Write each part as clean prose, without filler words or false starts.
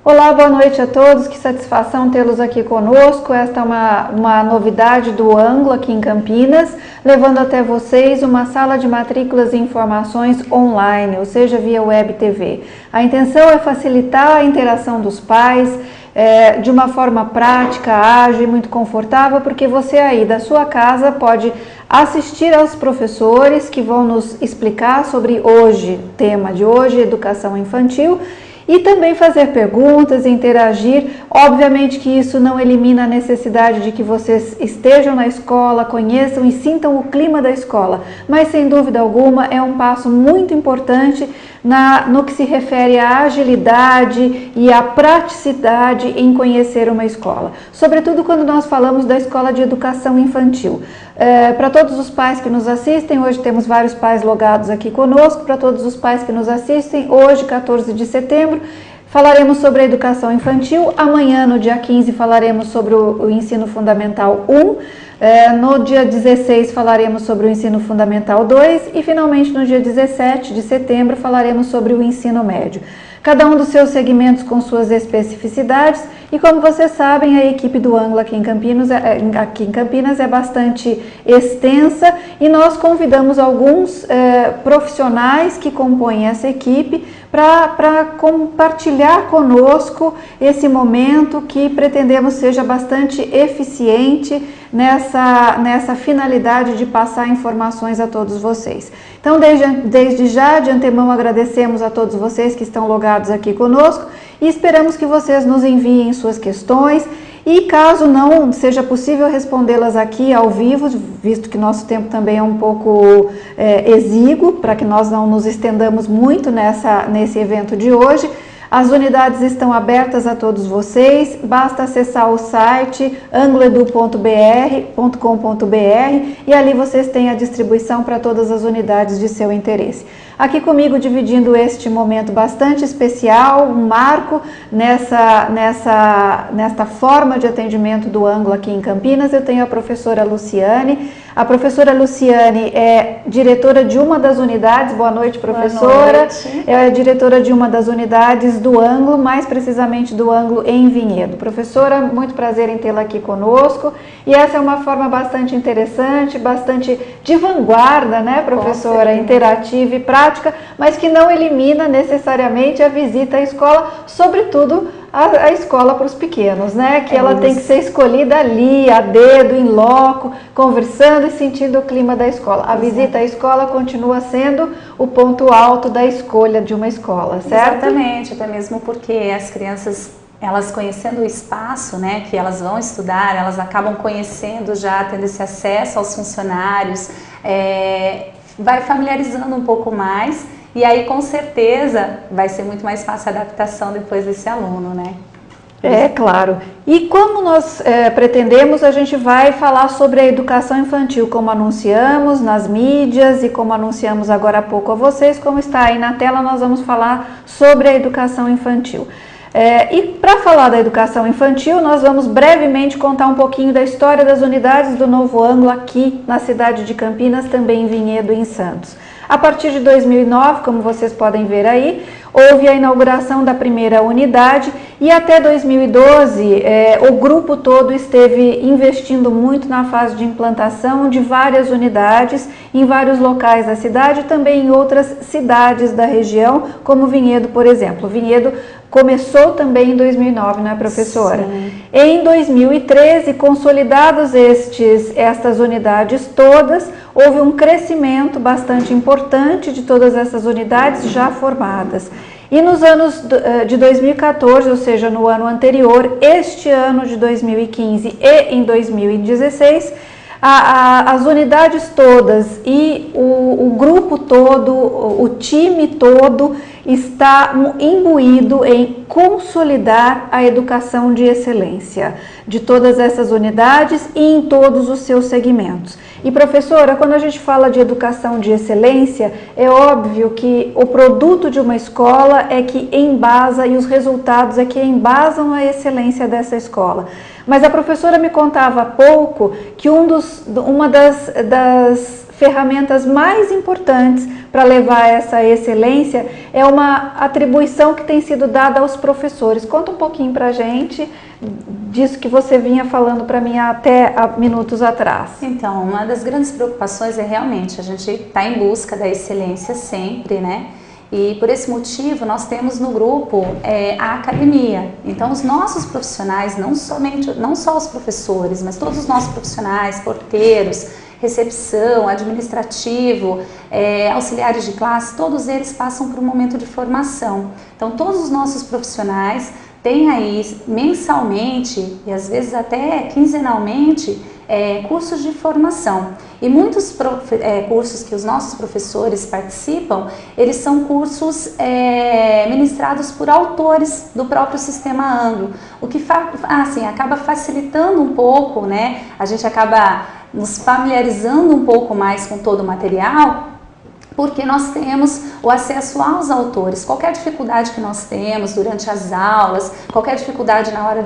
Olá, boa noite a todos, que satisfação tê-los aqui conosco. Esta é uma novidade do Anglo aqui em Campinas, levando até vocês uma sala de matrículas e informações online, ou seja, via web TV. A intenção é facilitar a interação dos pais de uma forma prática, ágil e muito confortável, porque você aí da sua casa pode assistir aos professores que vão nos explicar sobre hoje, tema de hoje, educação infantil, e também fazer perguntas, interagir. Obviamente que isso não elimina a necessidade de que vocês estejam na escola, conheçam e sintam o clima da escola, mas sem dúvida alguma é um passo muito importante no que se refere à agilidade e à praticidade em conhecer uma escola, sobretudo quando nós falamos da escola de educação infantil. Para todos os pais que nos assistem, hoje temos vários pais logados aqui conosco. Para todos os pais que nos assistem, hoje, 14 de setembro, falaremos sobre a educação infantil. Amanhã, no dia 15, falaremos sobre o ensino fundamental 1. No dia 16, falaremos sobre o ensino fundamental 2. E, finalmente, no dia 17 de setembro, falaremos sobre o ensino médio. Cada um dos seus segmentos com suas especificidades, e como vocês sabem, a equipe do Anglo aqui em Campinas é bastante extensa, e nós convidamos alguns profissionais que compõem essa equipe para compartilhar conosco esse momento que pretendemos seja bastante eficiente nessa finalidade de passar informações a todos vocês. Então, desde já, de antemão, agradecemos a todos vocês que estão logados aqui conosco e esperamos que vocês nos enviem suas questões, e caso não seja possível respondê-las aqui ao vivo, visto que nosso tempo também é um pouco exíguo, para que nós não nos estendamos muito nesse evento de hoje, as unidades estão abertas a todos vocês, basta acessar o site angloedu.br.com.br e ali vocês têm a distribuição para todas as unidades de seu interesse. Aqui comigo, dividindo este momento bastante especial, um marco nesta forma de atendimento do Anglo aqui em Campinas, eu tenho a professora Luciane. A professora Luciane é diretora de uma das unidades. Boa noite, professora. Boa noite. É diretora de uma das unidades do Anglo, mais precisamente do Anglo em Vinhedo. Professora, muito prazer em tê-la aqui conosco. E essa é uma forma bastante interessante, bastante de vanguarda, né, professora? Interativa e prática, mas que não elimina necessariamente a visita à escola, sobretudo a escola para os pequenos, né? Que ela tem que ser escolhida ali, a dedo, em loco, conversando e sentindo o clima da escola. A visita à escola continua sendo o ponto alto da escolha de uma escola, certo? Exatamente, até mesmo porque as crianças, elas conhecendo o espaço, né, que elas vão estudar, elas acabam conhecendo já, tendo esse acesso aos funcionários, vai familiarizando um pouco mais. E aí, com certeza, vai ser muito mais fácil a adaptação depois desse aluno, né? É, claro. E como nós pretendemos, a gente vai falar sobre a educação infantil, como anunciamos nas mídias e como anunciamos agora há pouco a vocês, como está aí na tela, nós vamos falar sobre a educação infantil. E para falar da educação infantil, nós vamos brevemente contar um pouquinho da história das unidades do Novo Anglo aqui na cidade de Campinas, também em Vinhedo e em Santos. A partir de 2009, como vocês podem ver aí, houve a inauguração da primeira unidade e até 2012 o grupo todo esteve investindo muito na fase de implantação de várias unidades em vários locais da cidade e também em outras cidades da região, como Vinhedo, por exemplo. Vinhedo começou também em 2009, não é, professora? Sim. Em 2013, consolidados estas unidades todas, houve um crescimento bastante importante de todas essas unidades já formadas. E nos anos de 2014, ou seja, no ano anterior, este ano de 2015 e em 2016, as unidades todas e o grupo todo, o time todo está imbuído em consolidar a educação de excelência de todas essas unidades e em todos os seus segmentos. E professora, quando a gente fala de educação de excelência, é óbvio que o produto de uma escola é que embasa e os resultados é que embasam a excelência dessa escola. Mas a professora me contava há pouco que uma das ferramentas mais importantes para levar essa excelência é uma atribuição que tem sido dada aos professores. Conta um pouquinho para a gente disso que você vinha falando para mim até há minutos atrás. Então, uma das grandes preocupações é realmente a gente estar em busca da excelência sempre, né? E por esse motivo nós temos no grupo a academia. Então os nossos profissionais, não só os professores, mas todos os nossos profissionais, porteiros, recepção, administrativo, auxiliares de classe, todos eles passam por um momento de formação. Então todos os nossos profissionais têm aí mensalmente e às vezes até quinzenalmente cursos de formação. E muitos cursos que os nossos professores participam, eles são cursos ministrados por autores do próprio Sistema Anglo, o que assim, acaba facilitando um pouco, né? A gente acaba nos familiarizando um pouco mais com todo o material, porque nós temos o acesso aos autores. Qualquer dificuldade que nós temos durante as aulas, qualquer dificuldade na hora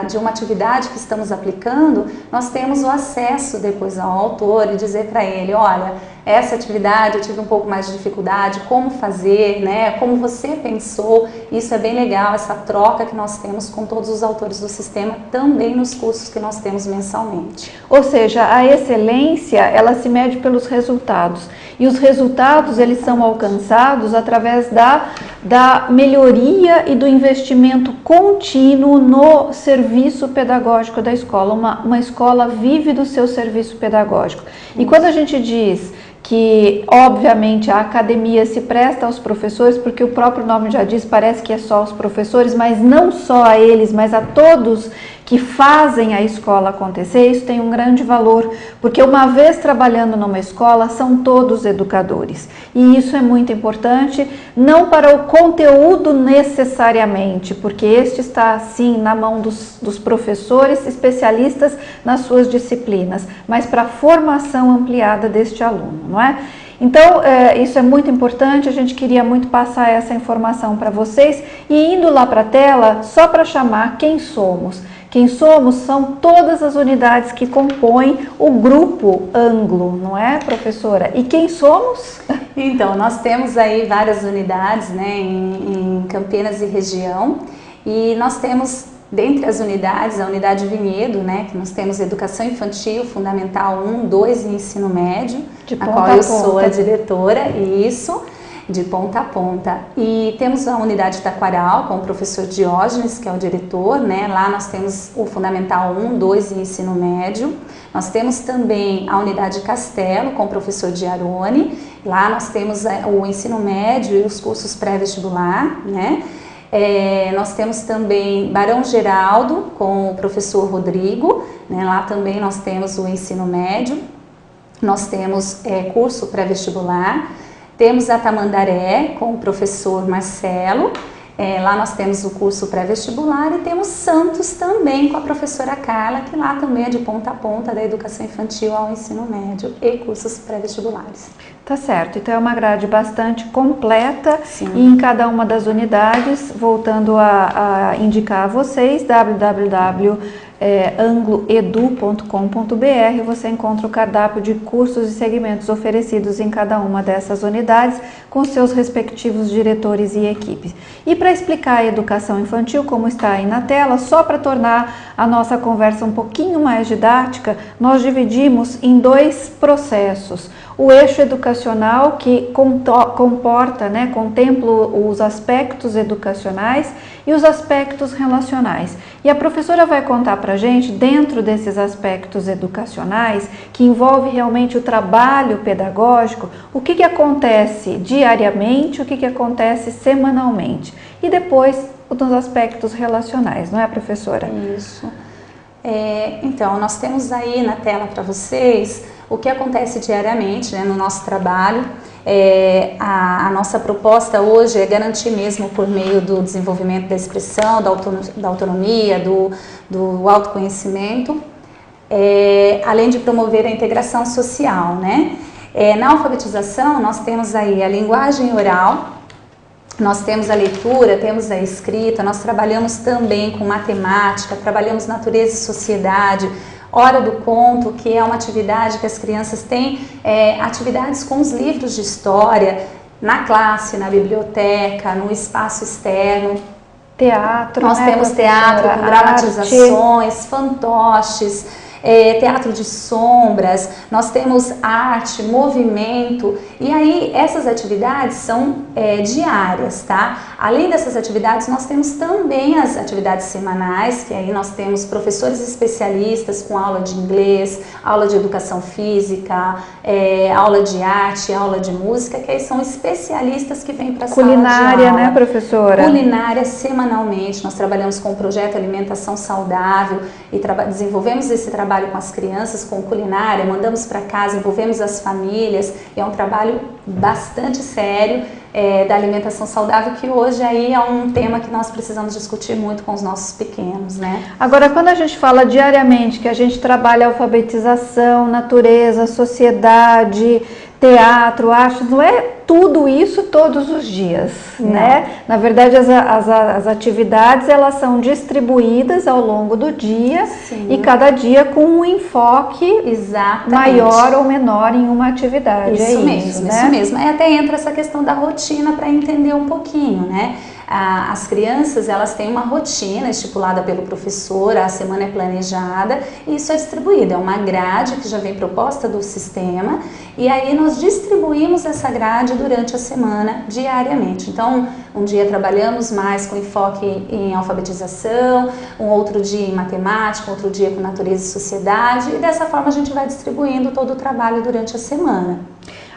de uma atividade que estamos aplicando, nós temos o acesso depois ao autor e dizer para ele, olha, essa atividade eu tive um pouco mais de dificuldade, como fazer, né? Como você pensou. Isso é bem legal, essa troca que nós temos com todos os autores do sistema, também nos cursos que nós temos mensalmente. Ou seja, a excelência, ela se mede pelos resultados. E os resultados, eles são alcançados através da melhoria e do investimento contínuo no serviço pedagógico da escola. Uma escola vive do seu serviço pedagógico. E quando a gente diz que, obviamente, a academia se presta aos professores, porque o próprio nome já diz, parece que é só aos professores, mas não só a eles, mas a todos que fazem a escola acontecer, isso tem um grande valor, porque uma vez trabalhando numa escola, são todos educadores. E isso é muito importante, não para o conteúdo necessariamente, porque este está, sim, na mão dos professores especialistas nas suas disciplinas, mas para a formação ampliada deste aluno, não é? Então, isso é muito importante, a gente queria muito passar essa informação para vocês. E indo lá para a tela, só para chamar quem somos. Quem somos são todas as unidades que compõem o grupo Anglo, não é, professora? E quem somos? Então, nós temos aí várias unidades, né, em Campinas e região, e nós temos, dentre as unidades, a unidade Vinhedo, né, que nós temos Educação Infantil, Fundamental 1, 2 e Ensino Médio, a qual eu sou a diretora, isso, de ponta a ponta. E temos a unidade Taquaral, com o professor Diógenes, que é o diretor, né? Lá nós temos o Fundamental 1, 2 e Ensino Médio. Nós temos também a unidade Castelo, com o professor Diarone. Lá nós temos o Ensino Médio e os cursos pré-vestibular, né? Nós temos também Barão Geraldo, com o professor Rodrigo, né? Lá também nós temos o Ensino Médio. Nós temos curso pré-vestibular. Temos a Tamandaré com o professor Marcelo, lá nós temos o curso pré-vestibular, e temos Santos também com a professora Carla, que lá também é de ponta a ponta, da educação infantil ao ensino médio e cursos pré-vestibulares. Tá certo, então é uma grade bastante completa. Sim. E em cada uma das unidades, voltando a indicar a vocês, www.angloedu.com.br, você encontra o cardápio de cursos e segmentos oferecidos em cada uma dessas unidades, com seus respectivos diretores e equipes. E para explicar a educação infantil, como está aí na tela, só para tornar a nossa conversa um pouquinho mais didática, nós dividimos em dois processos. O eixo educacional, que comporta, né, contempla os aspectos educacionais e os aspectos relacionais. E a professora vai contar para a gente, dentro desses aspectos educacionais, que envolve realmente o trabalho pedagógico, o que acontece diariamente, o que acontece semanalmente. E depois, os aspectos relacionais, não é, professora? Isso. Então, nós temos aí na tela para vocês o que acontece diariamente, né, no nosso trabalho. A nossa proposta hoje é garantir mesmo por meio do desenvolvimento da expressão, da autonomia, do autoconhecimento, além de promover a integração social, né? Na alfabetização nós temos aí a linguagem oral, nós temos a leitura, temos a escrita, nós trabalhamos também com matemática, trabalhamos natureza e sociedade, Hora do Conto, que é uma atividade que as crianças têm, atividades com os livros de história, na classe, na biblioteca, no espaço externo. Teatro, nós temos teatro com dramatizações, fantoches, teatro de sombras, nós temos arte, movimento, e aí essas atividades são diárias, tá? Além dessas atividades, nós temos também as atividades semanais, que aí nós temos professores especialistas com aula de inglês, aula de educação física, aula de arte, aula de música, que aí são especialistas que vêm para a sala de aula. Culinária, né, professora? Culinária semanalmente, nós trabalhamos com o projeto Alimentação Saudável e desenvolvemos esse trabalho com as crianças, com culinária, mandamos para casa, envolvemos as famílias, e é um trabalho bastante sério da alimentação saudável, que hoje aí é um tema que nós precisamos discutir muito com os nossos pequenos, né? Agora, quando a gente fala diariamente que a gente trabalha alfabetização, natureza, sociedade, teatro, artes, não é tudo isso todos os dias, né? Na verdade, as atividades, elas são distribuídas ao longo do dia. Sim. E cada dia com um enfoque maior ou menor em uma atividade. Isso mesmo, né? Isso mesmo. Aí até entra essa questão da rotina para entender um pouquinho, né? As crianças, elas têm uma rotina estipulada pelo professor, a semana é planejada e isso é distribuído, é uma grade que já vem proposta do sistema, e aí nós distribuímos essa grade durante a semana, diariamente. Então, um dia trabalhamos mais com enfoque em alfabetização, um outro dia em matemática, outro dia com natureza e sociedade, e dessa forma a gente vai distribuindo todo o trabalho durante a semana.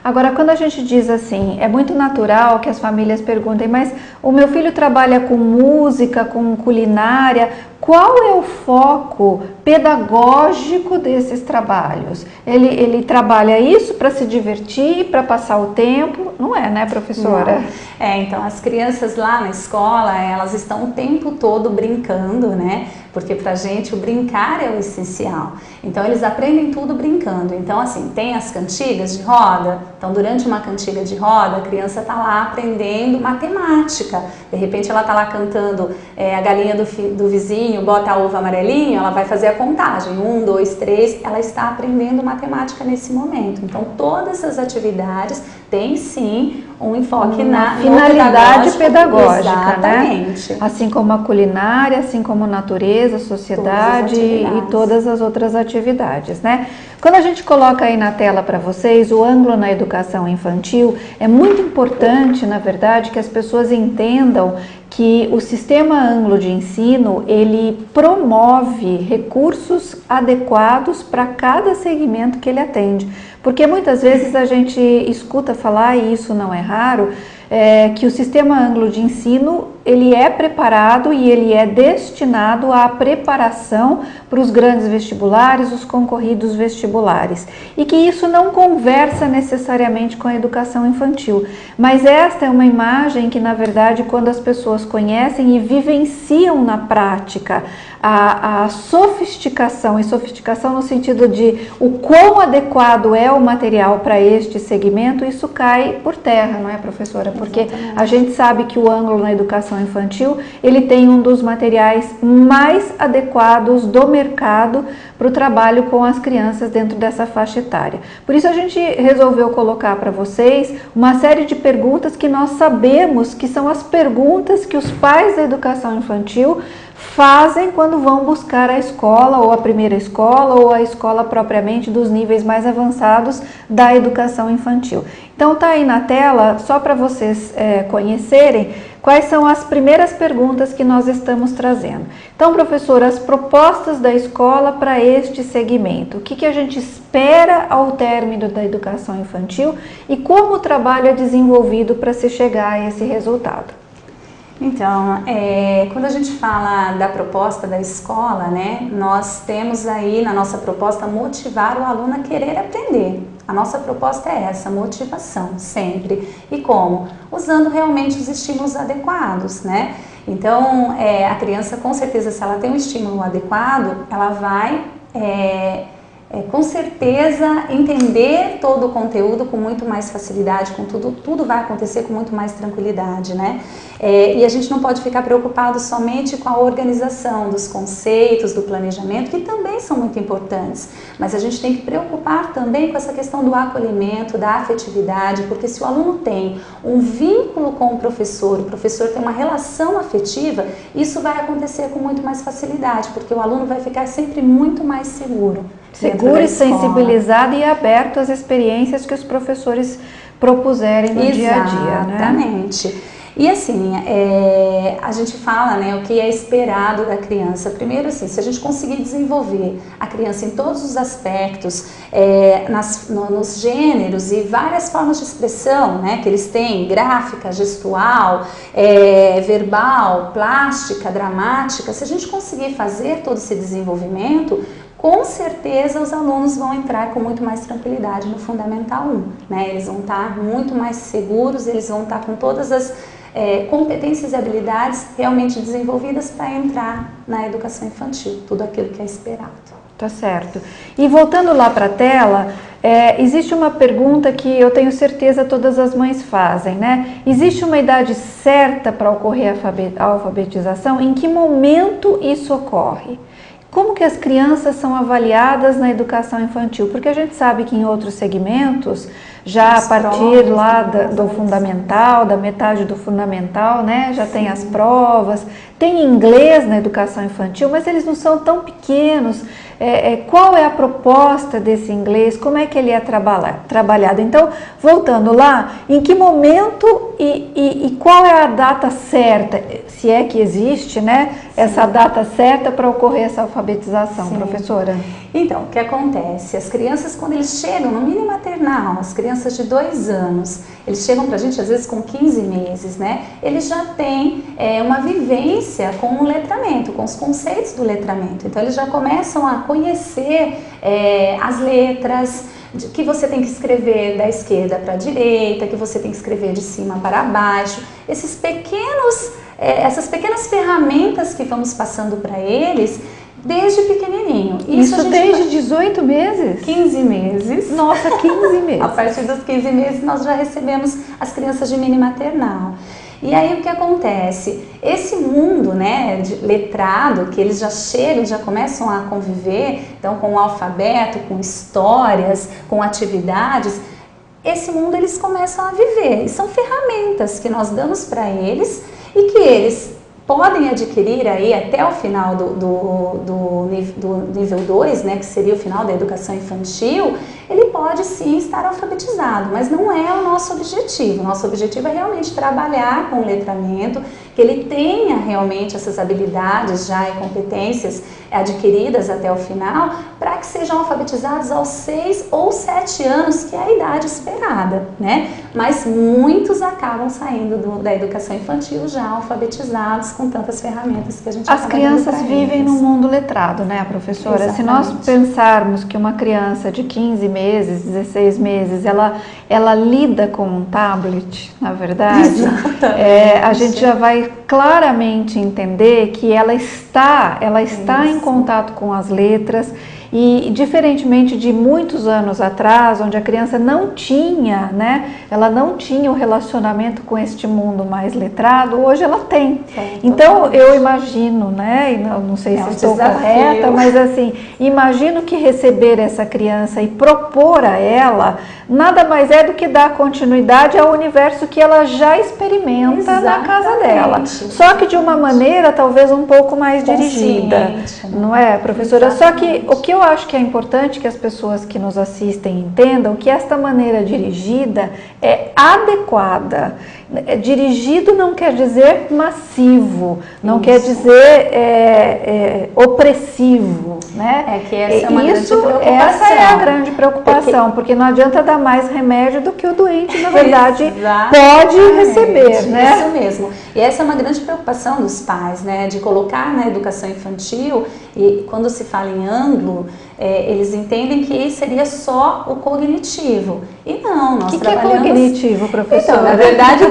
Agora, quando a gente diz assim, é muito natural que as famílias perguntem, mas o meu filho trabalha com música, com culinária, qual é o foco pedagógico desses trabalhos? Ele trabalha isso para se divertir, para passar o tempo? Não é, né, professora? Não. Então as crianças lá na escola, elas estão o tempo todo brincando, né? Porque pra gente o brincar é o essencial. Então eles aprendem tudo brincando. Então assim, tem as cantigas de roda. Então durante uma cantiga de roda, a criança tá lá aprendendo matemática. De repente ela tá lá cantando a galinha do vizinho, bota a uva amarelinha, ela vai fazer a contagem. 1, 2, 3, ela está aprendendo matemática nesse momento. Então todas as atividades têm sim um enfoque na finalidade pedagógica, exatamente, né? Assim como a culinária, assim como a natureza, a sociedade e todas as outras atividades, né? Quando a gente coloca aí na tela para vocês o ângulo na educação infantil, é muito importante, na verdade, que as pessoas entendam que o sistema ângulo de ensino, ele promove recursos adequados para cada segmento que ele atende. Porque muitas vezes a gente escuta falar, e isso não é raro, que o sistema ângulo de ensino, ele é preparado e ele é destinado à preparação para os grandes vestibulares, os concorridos vestibulares. E que isso não conversa necessariamente com a educação infantil. Mas esta é uma imagem que, na verdade, quando as pessoas conhecem e vivenciam na prática a sofisticação, e sofisticação no sentido de o quão adequado é o material para este segmento, isso cai por terra, não é, professora? Porque exatamente, a gente sabe que o ângulo na educação infantil, ele tem um dos materiais mais adequados do mercado para o trabalho com as crianças dentro dessa faixa etária. Por isso a gente resolveu colocar para vocês uma série de perguntas que nós sabemos que são as perguntas que os pais da educação infantil fazem quando vão buscar a escola, ou a primeira escola, ou a escola propriamente dos níveis mais avançados da educação infantil. Então tá aí na tela, só para vocês conhecerem quais são as primeiras perguntas que nós estamos trazendo. Então, professora, as propostas da escola para este segmento, o que a gente espera ao término da educação infantil e como o trabalho é desenvolvido para se chegar a esse resultado? Então, quando a gente fala da proposta da escola, né, nós temos aí na nossa proposta motivar o aluno a querer aprender. A nossa proposta é essa, motivação, sempre. E como? Usando realmente os estímulos adequados, né? Então, a criança, com certeza, se ela tem um estímulo adequado, ela vai com certeza entender todo o conteúdo com muito mais facilidade, tudo vai acontecer com muito mais tranquilidade, né? E a gente não pode ficar preocupado somente com a organização dos conceitos, do planejamento, que também são muito importantes, mas a gente tem que preocupar também com essa questão do acolhimento, da afetividade, porque se o aluno tem um vínculo com o professor tem uma relação afetiva, isso vai acontecer com muito mais facilidade, porque o aluno vai ficar sempre muito mais seguro. Seguro e sensibilizado e aberto às experiências que os professores propuserem no dia a dia, né? Exatamente. E assim, a gente fala, né, o que é esperado da criança. Primeiro, assim, se a gente conseguir desenvolver a criança em todos os aspectos, nos gêneros e várias formas de expressão, né, que eles têm, gráfica, gestual, verbal, plástica, dramática, se a gente conseguir fazer todo esse desenvolvimento, com certeza os alunos vão entrar com muito mais tranquilidade no Fundamental 1, né? Eles vão estar muito mais seguros, eles vão estar com todas as competências e habilidades realmente desenvolvidas para entrar na educação infantil, tudo aquilo que é esperado. Tá certo. E voltando lá para a tela, existe uma pergunta que eu tenho certeza todas as mães fazem, né? Existe uma idade certa para ocorrer a alfabetização? Em que momento isso ocorre? Como que as crianças são avaliadas na educação infantil? Porque a gente sabe que em outros segmentos, já a partir lá do fundamental, da metade do fundamental, né, já tem as provas, tem inglês na educação infantil, mas eles não são tão pequenos. Qual é a proposta desse inglês? Como é que ele é trabalhado? Então, voltando lá, em que momento e qual é a data certa, se é que existe, né, essa data certa para ocorrer essa alfabetização, professora? Então, o que acontece? As crianças, quando eles chegam no mini maternal, as crianças de 2 anos, eles chegam pra gente às vezes com 15 meses, né? Eles já têm uma vivência com o letramento, com os conceitos do letramento. Então, eles já começam a conhecer as letras, que você tem que escrever da esquerda para a direita, que você tem que escrever de cima para baixo. Essas pequenas ferramentas que vamos passando para eles desde pequenininho. Isso desde 18 meses? 15 meses. Nossa, 15 meses. A partir dos 15 meses nós já recebemos as crianças de mini maternal. E aí o que acontece? Esse mundo, né, de letrado, que eles já chegam, já começam a conviver, então com o alfabeto, com histórias, com atividades, esse mundo eles começam a viver. E são ferramentas que nós damos para eles e que eles podem adquirir aí até o final do nível 2, né, que seria o final da educação infantil. Ele pode sim estar alfabetizado, mas não é o nosso objetivo. O nosso objetivo é realmente trabalhar com o letramento, que ele tenha realmente essas habilidades já e competências adquiridas até o final, para que sejam alfabetizados aos 6 ou 7 anos, que é a idade esperada, né? Mas muitos acabam saindo da educação infantil já alfabetizados com tantas ferramentas que a gente As crianças vivem num mundo letrado, né, professora? Exatamente. Se nós pensarmos que uma criança de 15 meses, 16 meses, ela lida com um tablet, na verdade, a gente já vai claramente entender que ela está em contato com as letras. E diferentemente de muitos anos atrás, onde a criança não tinha, né, ela não tinha o relacionamento com este mundo mais letrado, hoje ela tem. Então eu imagino, né, e não sei se estou correta, mas assim, imagino que receber essa criança e propor a ela nada mais é do que dar continuidade ao universo que ela já experimenta na casa dela. Só que de uma maneira talvez um pouco mais dirigida, né? Não é, professora? Só que o que eu acho que é importante que as pessoas que nos assistem entendam que esta maneira dirigida é adequada. Dirigido não quer dizer massivo, não quer dizer opressivo, né? Que essa é uma grande preocupação. Essa é a grande preocupação, porque não adianta dar mais remédio do que o doente, na verdade, pode receber, né? Isso mesmo. E essa é uma grande preocupação dos pais, né? De colocar na educação infantil, e quando se fala em ângulo, eles entendem que seria só o cognitivo. E não, nós trabalhamos... O que é cognitivo, professora? Então, na verdade,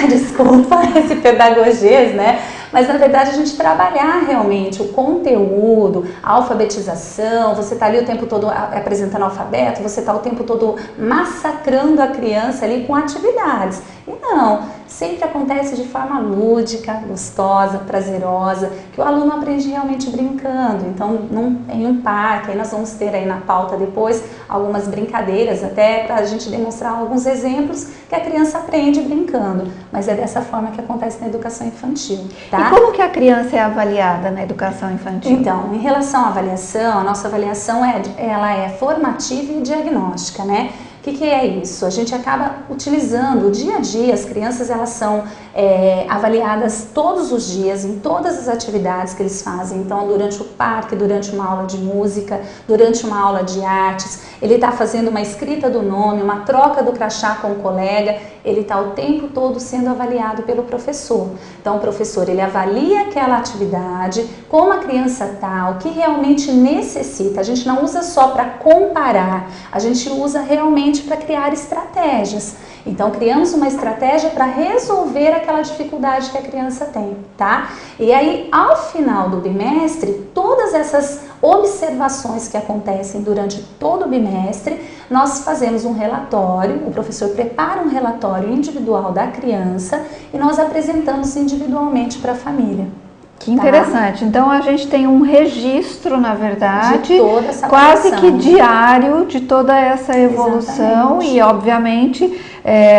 desculpa esse pedagogês, né? Mas na verdade a gente trabalhar realmente o conteúdo, a alfabetização, você está ali o tempo todo apresentando alfabeto, você está o tempo todo massacrando a criança ali com atividades. E não, sempre acontece de forma lúdica, gostosa, prazerosa, que o aluno aprende realmente brincando. Então, em um parque, aí nós vamos ter aí na pauta depois algumas brincadeiras, até para a gente demonstrar alguns exemplos que a criança aprende brincando. Mas é dessa forma que acontece na educação infantil, tá? E como que a criança é avaliada na educação infantil? Então, em relação à avaliação, a nossa avaliação ela é formativa e diagnóstica, né? O que é isso? A gente acaba utilizando o dia a dia, as crianças elas são avaliadas todos os dias, em todas as atividades que eles fazem. Então, durante o parque, durante uma aula de música, durante uma aula de artes, ele está fazendo uma escrita do nome, uma troca do crachá com o colega, ele está o tempo todo sendo avaliado pelo professor. Então, o professor ele avalia aquela atividade, como a criança está, o que realmente necessita. A gente não usa só para comparar, a gente usa realmente para criar estratégias. Então, criamos uma estratégia para resolver aquela dificuldade que a criança tem, tá? E aí, ao final do bimestre, todas essas observações que acontecem durante todo o bimestre, nós fazemos um relatório, o professor prepara um relatório individual da criança e nós apresentamos individualmente para a família. Que interessante. Tá? Então a gente tem um registro, na verdade, de toda essa quase que diário de toda essa evolução. Exatamente. E obviamente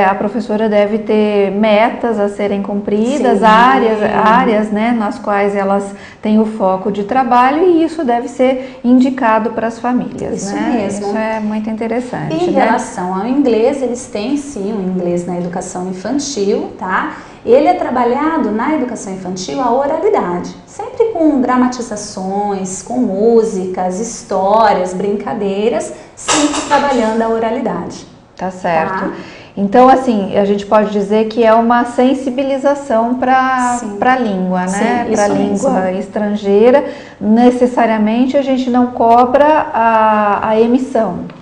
a professora deve ter metas a serem cumpridas, áreas né, nas quais elas têm o foco de trabalho e isso deve ser indicado para as famílias. Isso né? mesmo. Isso é muito interessante. Em relação ao inglês, eles têm sim o inglês na educação infantil, tá? Ele é trabalhado na educação infantil a oralidade, sempre com dramatizações, com músicas, histórias, brincadeiras, sempre trabalhando a oralidade. Tá certo. Tá? Então, assim, a gente pode dizer que é uma sensibilização para a língua, né? Para a língua estrangeira. Necessariamente a gente não cobra a emissão.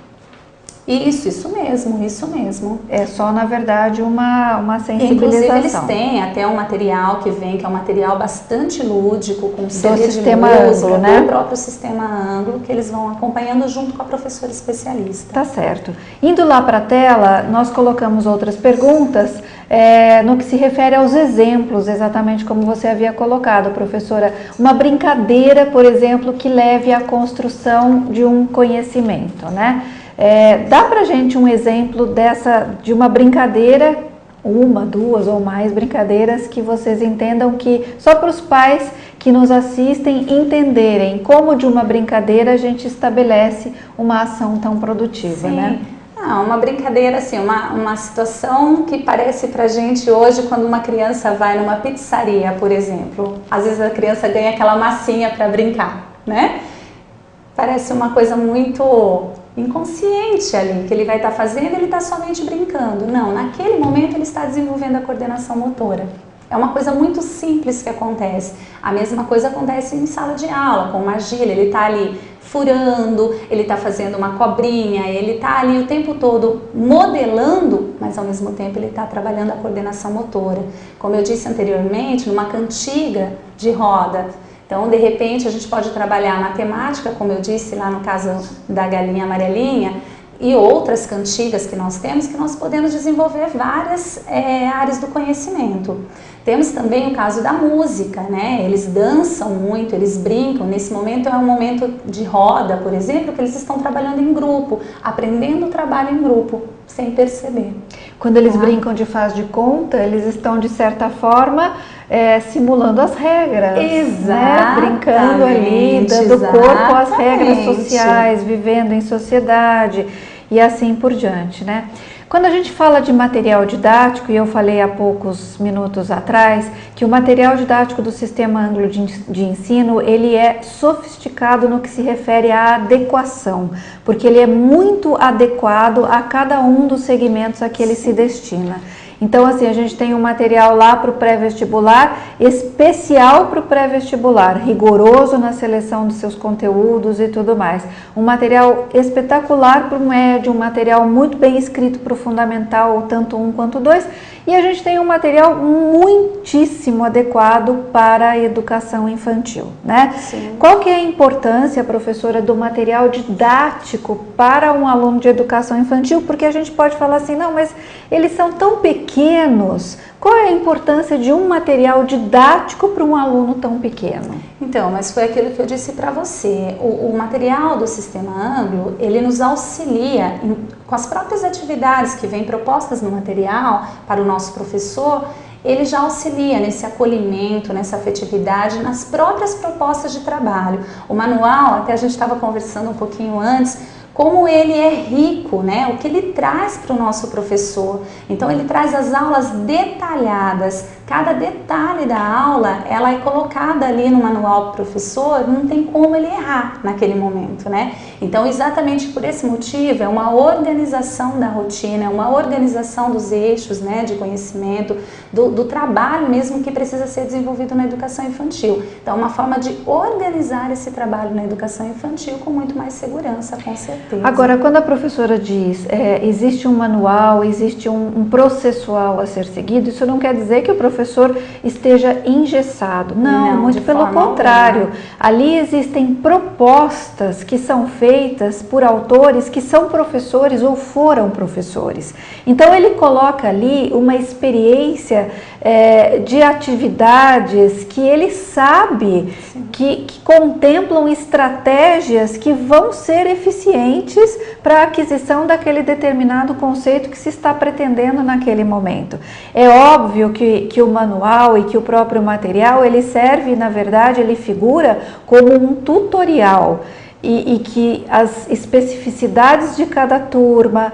Isso mesmo, isso mesmo. É só, na verdade, uma sensibilização. Inclusive, eles têm até um material que vem, que é um material bastante lúdico, com CD de sistema música, Anglo, né? Do próprio sistema Anglo, que eles vão acompanhando junto com a professora especialista. Tá certo. Indo lá para a tela, nós colocamos outras perguntas no que se refere aos exemplos, exatamente como você havia colocado, professora. Uma brincadeira, por exemplo, que leve à construção de um conhecimento, né? Dá pra gente um exemplo de uma brincadeira, uma, duas ou mais brincadeiras que vocês entendam que só para os pais que nos assistem entenderem como de uma brincadeira a gente estabelece uma ação tão produtiva, né? Uma brincadeira assim, uma situação que parece pra gente hoje quando uma criança vai numa pizzaria, por exemplo. Às vezes a criança ganha aquela massinha para brincar, né? Parece uma coisa muito inconsciente ali, que ele vai estar fazendo, ele está somente brincando. Não, naquele momento ele está desenvolvendo a coordenação motora. É uma coisa muito simples que acontece. A mesma coisa acontece em sala de aula, com uma argila, ele está ali furando, ele está fazendo uma cobrinha, ele está ali o tempo todo modelando, mas ao mesmo tempo ele está trabalhando a coordenação motora. Como eu disse anteriormente, numa cantiga de roda. Então, de repente, a gente pode trabalhar a matemática, como eu disse lá no caso da galinha amarelinha, e outras cantigas que nós temos, que nós podemos desenvolver várias áreas do conhecimento. Temos também o caso da música, né? Eles dançam muito, eles brincam. Nesse momento é um momento de roda, por exemplo, que eles estão trabalhando em grupo, aprendendo o trabalho em grupo, sem perceber. Quando eles brincam de faz de conta, eles estão, de certa forma, simulando as regras. Né? Brincando ali, dando corpo às regras sociais, vivendo em sociedade e assim por diante, né? Quando a gente fala de material didático, e eu falei há poucos minutos atrás, que o material didático do Sistema Anglo de Ensino, ele é sofisticado no que se refere à adequação, porque ele é muito adequado a cada um dos segmentos a que ele se destina. Então, assim, a gente tem um material lá para o pré-vestibular, especial para o pré-vestibular, rigoroso na seleção dos seus conteúdos e tudo mais. Um material espetacular para o médio, um material muito bem escrito para o fundamental, tanto 1 quanto 2, E a gente tem um material muitíssimo adequado para a educação infantil, né? Sim. Qual que é a importância, professora, do material didático para um aluno de educação infantil? Porque a gente pode falar assim, não, mas eles são tão pequenos. Qual é a importância de um material didático para um aluno tão pequeno? Então, mas foi aquilo que eu disse para você. O material do Sistema Anglo, ele nos auxilia com as próprias atividades que vêm propostas no material para o nosso professor. Ele já auxilia nesse acolhimento, nessa afetividade, nas próprias propostas de trabalho. O manual, até a gente estava conversando um pouquinho antes, como ele é rico, né? O que ele traz para o nosso professor. Então ele traz as aulas detalhadas, cada detalhe da aula, ela é colocada ali no manual do professor, não tem como ele errar naquele momento, né? Então exatamente por esse motivo é uma organização da rotina, é uma organização dos eixos, né, de conhecimento, do trabalho mesmo que precisa ser desenvolvido na educação infantil. Então é uma forma de organizar esse trabalho na educação infantil com muito mais segurança, com certeza. Agora, quando a professora diz existe um manual, existe um processual a ser seguido, isso não quer dizer que o professor esteja engessado. Não, muito pelo contrário. Alguma. Ali existem propostas que são feitas por autores que são professores ou foram professores. Então ele coloca ali uma experiência de atividades que ele sabe que contemplam estratégias que vão ser eficientes para a aquisição daquele determinado conceito que se está pretendendo naquele momento. É óbvio que o manual e que o próprio material, ele serve, na verdade, ele figura como um tutorial. E que as especificidades de cada turma,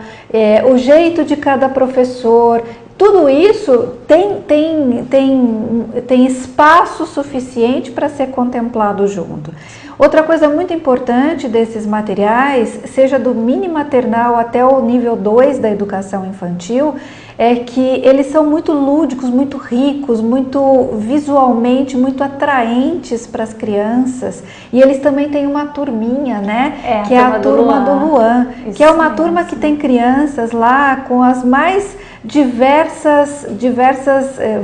o jeito de cada professor, tudo isso tem espaço suficiente para ser contemplado junto. Outra coisa muito importante desses materiais, seja do mini maternal até o nível 2 da educação infantil, é que eles são muito lúdicos, muito ricos, muito visualmente, muito atraentes para as crianças. E eles também têm uma turminha, né? Que é a turma do Luan, que é uma turma que tem crianças lá com as mais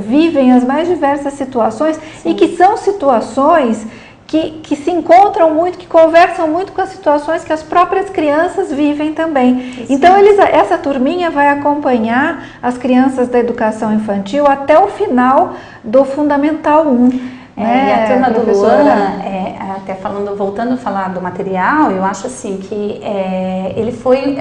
vivem as mais diversas situações. Sim. E que são situações que se encontram muito, que conversam muito com as situações que as próprias crianças vivem também. Sim. Então essa turminha vai acompanhar as crianças da educação infantil até o final do Fundamental 1. E a turma do Luan, até voltando a falar do material, eu acho assim que é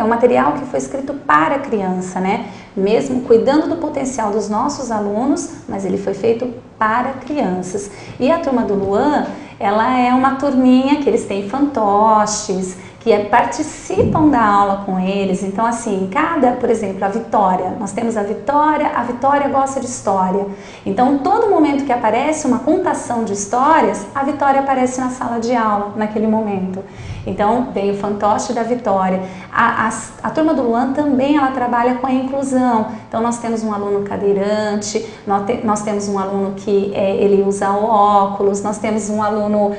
um material que foi escrito para a criança, né? Mesmo cuidando do potencial dos nossos alunos, mas ele foi feito para crianças. E a turma do Luan, ela é uma turminha que eles têm fantoches, que participam da aula com eles. Então assim, por exemplo, a Vitória, nós temos a Vitória gosta de história. Então todo momento que aparece uma contação de histórias, a Vitória aparece na sala de aula, naquele momento. Então vem o fantoche da Vitória. A turma do Luan também, ela trabalha com a inclusão. Então nós temos um aluno cadeirante, nós temos um aluno que ele usa óculos, nós temos um aluno,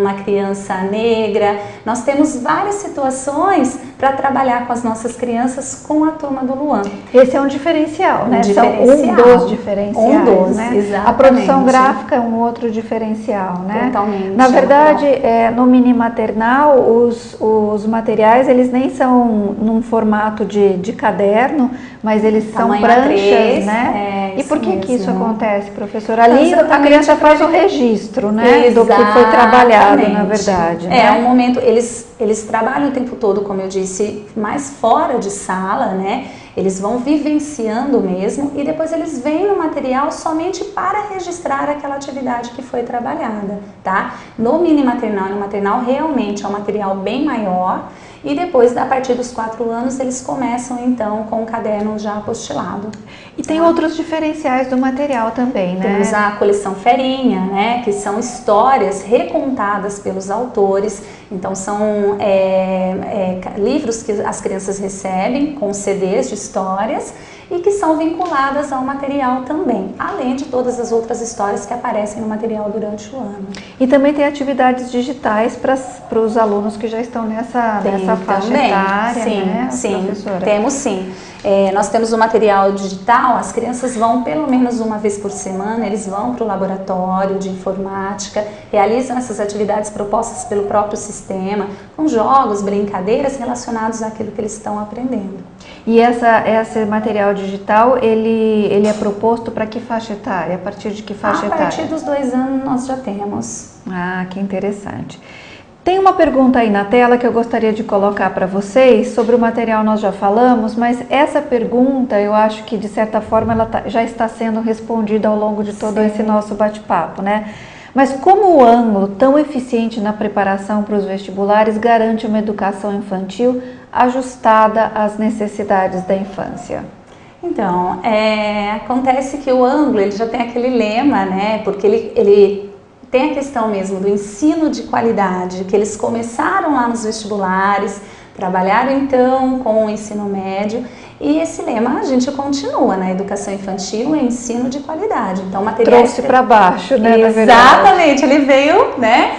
uma criança negra. Nós temos várias situações para trabalhar com as nossas crianças com a turma do Luan. Esse é um diferencial, né? São um dos diferenciais, né? Exatamente. A produção gráfica é um outro diferencial, né? Totalmente. Na verdade, no mini maternal, os materiais, eles nem são num formato de caderno, mas eles são pranchas, A3, né? E por que isso acontece, professora? Ali a criança faz o registro, né? Do que foi trabalhado, na verdade. É um momento, eles trabalham o tempo todo, como eu disse, mais fora de sala, né? Eles vão vivenciando mesmo e depois eles vêm no material somente para registrar aquela atividade que foi trabalhada, tá? No mini maternal e no maternal realmente é um material bem maior e depois, a partir dos 4 anos, eles começam então com o caderno já apostilado. E tem outros diferenciais do material também, né? Temos a coleção Ferinha, né? Que são histórias recontadas pelos autores. Então são livros que as crianças recebem com CDs de histórias e que são vinculadas ao material também, além de todas as outras histórias que aparecem no material durante o ano. E também tem atividades digitais para os alunos que já estão nessa faixa etária, sim, né, sim, professora? temos sim. Nós temos o material digital, as crianças vão pelo menos uma vez por semana, eles vão para o laboratório de informática, realizam essas atividades propostas pelo próprio sistema, com jogos, brincadeiras relacionados àquilo que eles estão aprendendo. E esse material digital, ele é proposto para que faixa etária? A partir de que faixa etária? A partir dos 2 anos nós já temos. Ah, que interessante. Tem uma pergunta aí na tela que eu gostaria de colocar para vocês. Sobre o material nós já falamos, mas essa pergunta eu acho que de certa forma ela já está sendo respondida ao longo de todo esse nosso bate-papo, né? Mas como o ângulo, tão eficiente na preparação para os vestibulares, garante uma educação infantil ajustada às necessidades da infância? Então, acontece que o ângulo ele já tem aquele lema, né? Porque ele tem a questão mesmo do ensino de qualidade, que eles começaram lá nos vestibulares, trabalharam então com o ensino médio, e esse lema a gente continua na educação infantil, é ensino de qualidade. Então, material trouxe para baixo, né? Exatamente, ele veio, né?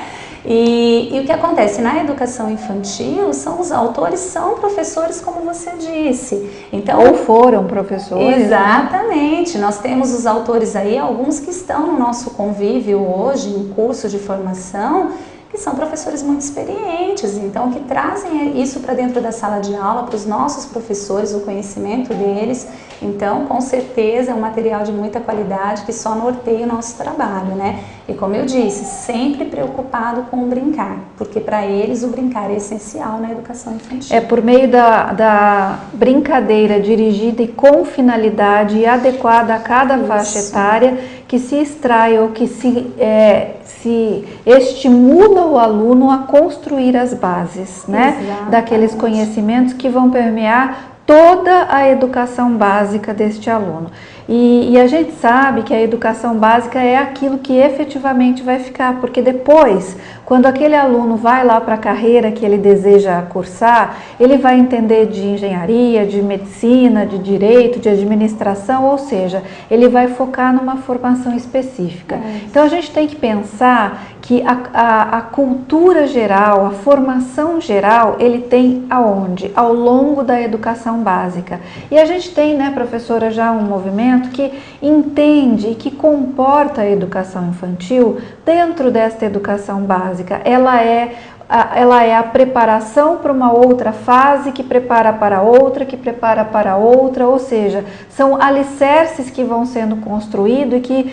E o que acontece na educação infantil os autores são professores, como você disse. Então, ou foram professores. Exatamente. Né? Nós temos os autores aí, alguns que estão no nosso convívio hoje, em curso de formação, que são professores muito experientes, então que trazem isso para dentro da sala de aula, para os nossos professores, o conhecimento deles. Então, com certeza, é um material de muita qualidade que só norteia o nosso trabalho, né? E como eu disse, sempre preocupado com o brincar, porque para eles o brincar é essencial na educação infantil. É por meio da brincadeira dirigida e com finalidade adequada a cada faixa etária que se extrai ou que se estimula o aluno a construir as bases, né, daqueles conhecimentos que vão permear toda a educação básica deste aluno. E a gente sabe que a educação básica é aquilo que efetivamente vai ficar, porque depois, quando aquele aluno vai lá para a carreira que ele deseja cursar, ele vai entender de engenharia, de medicina, de direito, de administração, ou seja, ele vai focar numa formação específica. Então a gente tem que pensar que a cultura geral, a formação geral, ele tem aonde? Ao longo da educação básica. E a gente tem, né, professora, já um movimento que entende e que comporta a educação infantil dentro desta educação básica. Ela é a preparação para uma outra fase, que prepara para outra, que prepara para outra, ou seja, são alicerces que vão sendo construídos e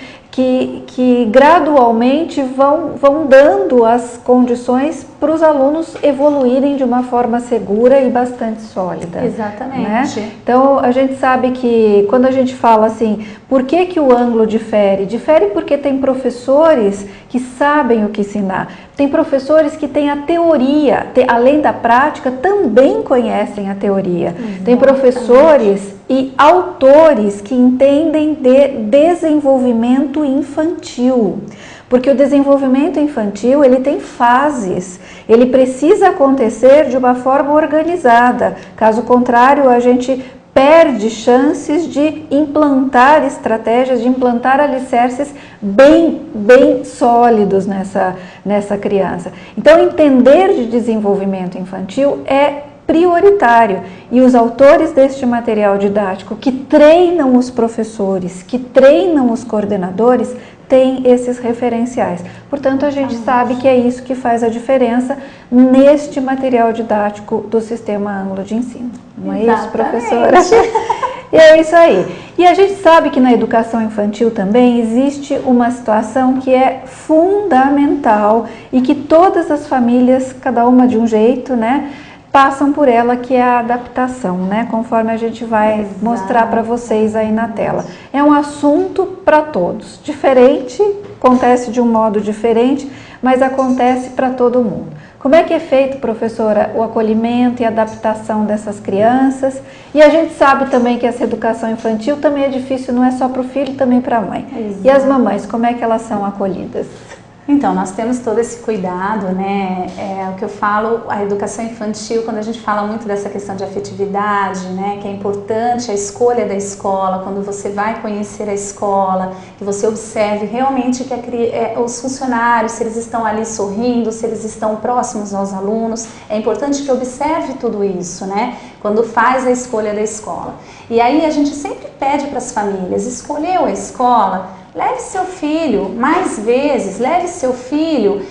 que gradualmente vão dando as condições para os alunos evoluírem de uma forma segura e bastante sólida. Exatamente. Né? Então, a gente sabe que quando a gente fala assim, por que o ângulo difere? Difere porque tem professores que sabem o que ensinar. Tem professores que têm a teoria, além da prática, também conhecem a teoria. Exatamente. Tem professores e autores que entendem de desenvolvimento infantil. Porque o desenvolvimento infantil, ele tem fases, ele precisa acontecer de uma forma organizada. Caso contrário, a gente perde chances de implantar estratégias, de implantar alicerces bem sólidos nessa criança. Então, entender de desenvolvimento infantil é prioritário, e os autores deste material didático que treinam os professores, que treinam os coordenadores, têm esses referenciais. Portanto, a gente sabe que é isso que faz a diferença neste material didático do Sistema Ângulo de Ensino. Não é isso, professora? E é isso aí. E a gente sabe que na educação infantil também existe uma situação que é fundamental e que todas as famílias, cada uma de um jeito, né, passam por ela, que é a adaptação, né? Conforme a gente vai mostrar para vocês aí na tela. É um assunto para todos, diferente, acontece de um modo diferente, mas acontece para todo mundo. Como é que é feito, professora, o acolhimento e a adaptação dessas crianças? E a gente sabe também que essa educação infantil também é difícil, não é só para o filho, também para a mãe. Exato. E as mamães, como é que elas são acolhidas? Então, nós temos todo esse cuidado, né? É o que eu falo, a educação infantil, quando a gente fala muito dessa questão de afetividade, né? Que é importante a escolha da escola, quando você vai conhecer a escola, que você observe realmente que os funcionários, se eles estão ali sorrindo, se eles estão próximos aos alunos, é importante que observe tudo isso, né? Quando faz a escolha da escola. E aí a gente sempre pede para as famílias, escolheu a escola, leve seu filho mais vezes, leve seu filho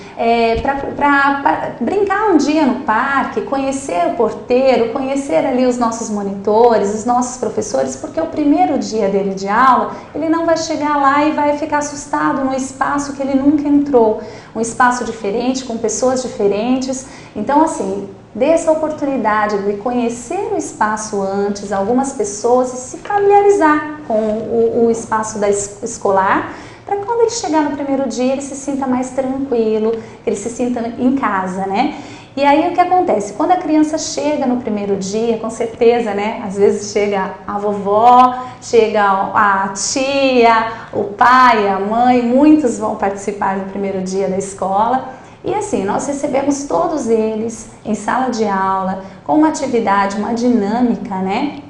para brincar um dia no parque, conhecer o porteiro, conhecer ali os nossos monitores, os nossos professores, porque o primeiro dia dele de aula, ele não vai chegar lá e vai ficar assustado no espaço que ele nunca entrou, um espaço diferente, com pessoas diferentes. Então, assim, dê essa oportunidade de conhecer o espaço antes, algumas pessoas, e se familiarizar com o espaço escolar, para quando ele chegar no primeiro dia ele se sinta mais tranquilo, que ele se sinta em casa, né? E aí o que acontece? Quando a criança chega no primeiro dia, com certeza, né? Às vezes chega a vovó, chega a tia, o pai, a mãe, muitos vão participar do primeiro dia da escola. E assim, nós recebemos todos eles em sala de aula, com uma atividade, uma dinâmica, né,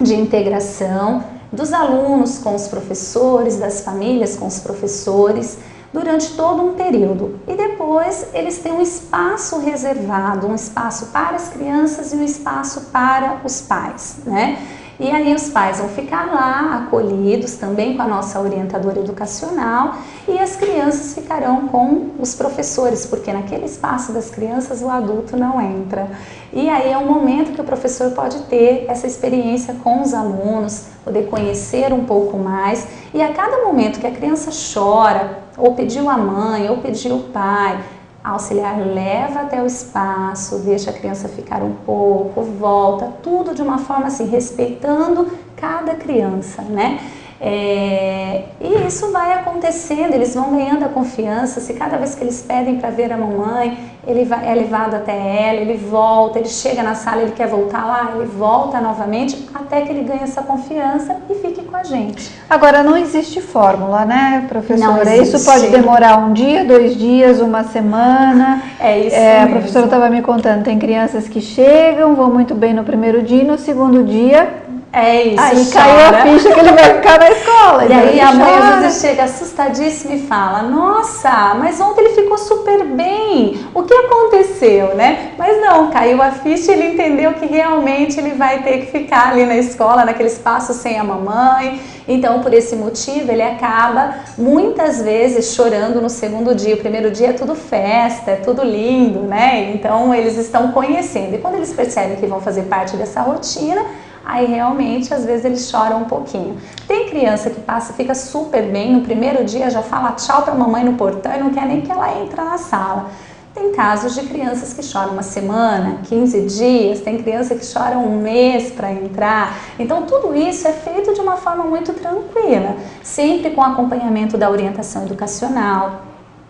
de integração dos alunos com os professores, das famílias com os professores, durante todo um período. E depois eles têm um espaço reservado, um espaço para as crianças e um espaço para os pais, né? E aí os pais vão ficar lá, acolhidos também com a nossa orientadora educacional, e as crianças ficarão com os professores, porque naquele espaço das crianças o adulto não entra. E aí é um momento que o professor pode ter essa experiência com os alunos, poder conhecer um pouco mais, e a cada momento que a criança chora, ou pediu a mãe, ou pediu o pai, a auxiliar leva até o espaço, deixa a criança ficar um pouco, volta, tudo de uma forma assim, respeitando cada criança, né? E isso vai acontecendo, eles vão ganhando a confiança. Se cada vez que eles pedem para ver a mamãe, ele é levado até ela, ele volta, ele chega na sala, ele quer voltar lá, ele volta novamente, até que ele ganhe essa confiança e fique com a gente. Agora, não existe fórmula, né, professora? Não existe. Isso pode demorar um dia, 2 dias, uma semana. É isso mesmo. A professora estava me contando, tem crianças que chegam, vão muito bem no primeiro dia, no segundo dia... É isso, aí caiu a ficha que ele vai ficar na escola. E aí a mãe às vezes chega assustadíssima e fala: nossa, mas ontem ele ficou super bem, o que aconteceu, né? Mas não, caiu a ficha e ele entendeu que realmente ele vai ter que ficar ali na escola, naquele espaço sem a mamãe. Então, por esse motivo, ele acaba muitas vezes chorando no segundo dia. O primeiro dia é tudo festa, é tudo lindo, né? Então, eles estão conhecendo. E quando eles percebem que vão fazer parte dessa rotina, aí realmente às vezes eles choram um pouquinho. Tem criança que fica super bem, no primeiro dia já fala tchau para a mamãe no portão e não quer nem que ela entre na sala. Tem casos de crianças que choram uma semana, 15 dias, tem criança que chora um mês para entrar. Então tudo isso é feito de uma forma muito tranquila, sempre com acompanhamento da orientação educacional.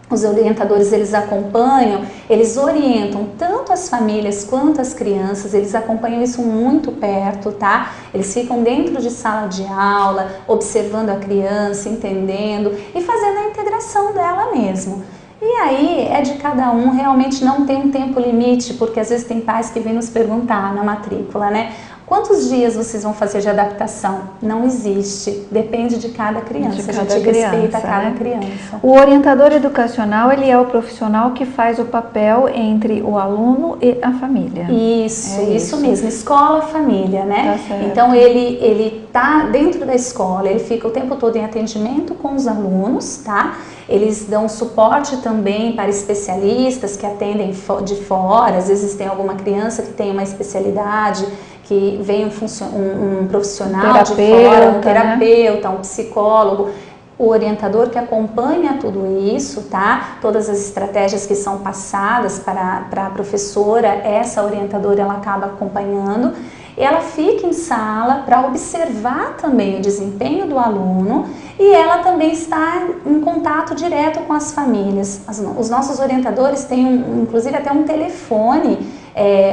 Os orientadores, eles acompanham, eles orientam tanto as famílias quanto as crianças, eles acompanham isso muito perto, tá? Eles ficam dentro de sala de aula, observando a criança, entendendo e fazendo a integração dela mesmo. E aí é de cada um, realmente não tem um tempo limite, porque às vezes tem pais que vêm nos perguntar na matrícula, né? Quantos dias vocês vão fazer de adaptação? Não existe, depende de cada criança, a gente respeita cada criança. O orientador educacional, ele é o profissional que faz o papel entre o aluno e a família. Isso mesmo, escola, família, né? Tá certo. Então ele tá dentro da escola, ele fica o tempo todo em atendimento com os alunos, tá? Eles dão suporte também para especialistas que atendem de fora, às vezes tem alguma criança que tem uma especialidade, que vem um profissional de fora, um terapeuta, um psicólogo, o orientador que acompanha tudo isso, tá? Todas as estratégias que são passadas para a professora, essa orientadora ela acaba acompanhando. Ela fica em sala para observar também o desempenho do aluno e ela também está em contato direto com as famílias. Os nossos orientadores têm inclusive até um telefone,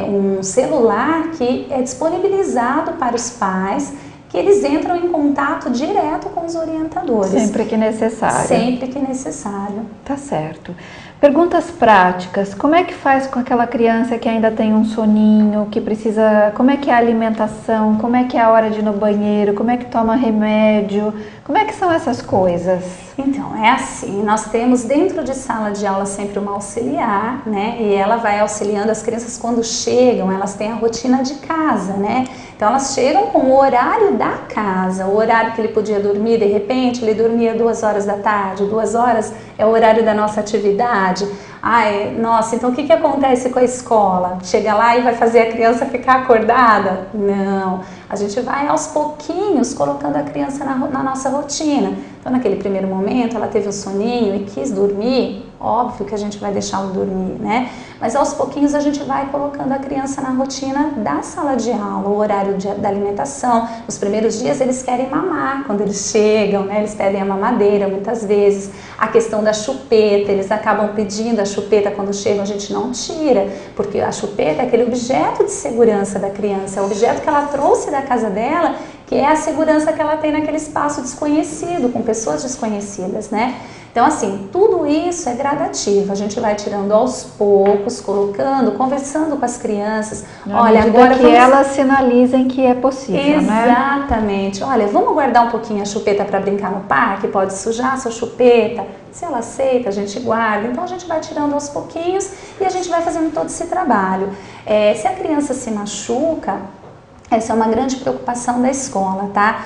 um celular que é disponibilizado para os pais que eles entram em contato direto com os orientadores. Sempre que necessário. Sempre que necessário. Tá certo. Perguntas práticas. Como é que faz com aquela criança que ainda tem um soninho, que precisa... Como é que é a alimentação? Como é que é a hora de ir no banheiro? Como é que toma remédio? Como é que são essas coisas? Então, é assim, nós temos dentro de sala de aula sempre uma auxiliar, né? E ela vai auxiliando as crianças quando chegam, elas têm a rotina de casa, né? Então elas chegam com o horário da casa, o horário que ele podia dormir, de repente ele dormia 2 horas da tarde, 2 horas é o horário da nossa atividade. Ai, nossa, então o que acontece com a escola? Chega lá e vai fazer a criança ficar acordada? Não, a gente vai aos pouquinhos colocando a criança na nossa rotina. Então naquele primeiro momento ela teve um soninho e quis dormir, óbvio que a gente vai deixá-lo dormir, né? Mas aos pouquinhos a gente vai colocando a criança na rotina da sala de aula, o horário da alimentação. Nos primeiros dias eles querem mamar quando eles chegam, né? Eles pedem a mamadeira muitas vezes. A questão da chupeta, eles acabam pedindo a chupeta quando chegam, a gente não tira, porque a chupeta é aquele objeto de segurança da criança, é o objeto que ela trouxe da casa dela, que é a segurança que ela tem naquele espaço desconhecido, com pessoas desconhecidas, né? Então, assim, tudo isso é gradativo, a gente vai tirando aos poucos, colocando, conversando com as crianças. Olha, agora que elas sinalizem que é possível, né? Exatamente. Olha, vamos guardar um pouquinho a chupeta para brincar no parque? Pode sujar a sua chupeta. Se ela aceita, a gente guarda. Então, a gente vai tirando aos pouquinhos e a gente vai fazendo todo esse trabalho. Se a criança se machuca, essa é uma grande preocupação da escola, tá?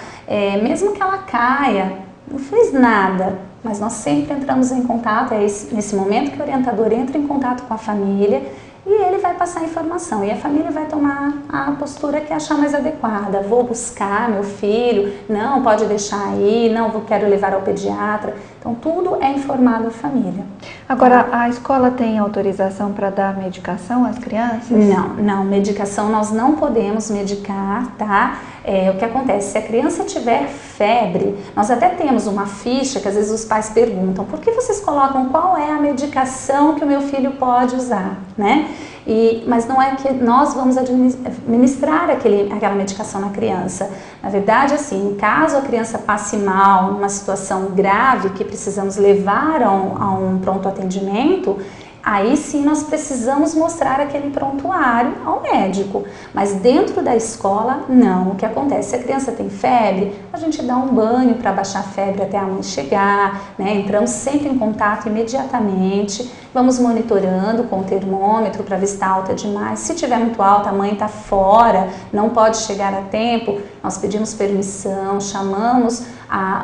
Mesmo que ela caia, não fez nada, mas nós sempre entramos em contato, nesse momento que o orientador entra em contato com a família e ele vai passar a informação e a família vai tomar a postura que achar mais adequada. Vou buscar meu filho, não, pode deixar aí, não, quero levar ao pediatra. Então tudo é informado à família. Agora, a escola tem autorização para dar medicação às crianças? Não, medicação nós não podemos medicar, tá? O que acontece, se a criança tiver febre, nós até temos uma ficha que às vezes os pais perguntam, por que vocês colocam qual é a medicação que o meu filho pode usar, né? Mas não é que nós vamos administrar aquela medicação na criança. Na verdade, assim, caso a criança passe mal, numa situação grave, que precisamos levar a um pronto atendimento, aí sim nós precisamos mostrar aquele prontuário ao médico, mas dentro da escola não. O que acontece? Se a criança tem febre, a gente dá um banho para baixar a febre até a mãe chegar, né? Entramos sempre em contato imediatamente, vamos monitorando com o termômetro para ver se está alta demais. Se estiver muito alta, a mãe está fora, não pode chegar a tempo, nós pedimos permissão, chamamos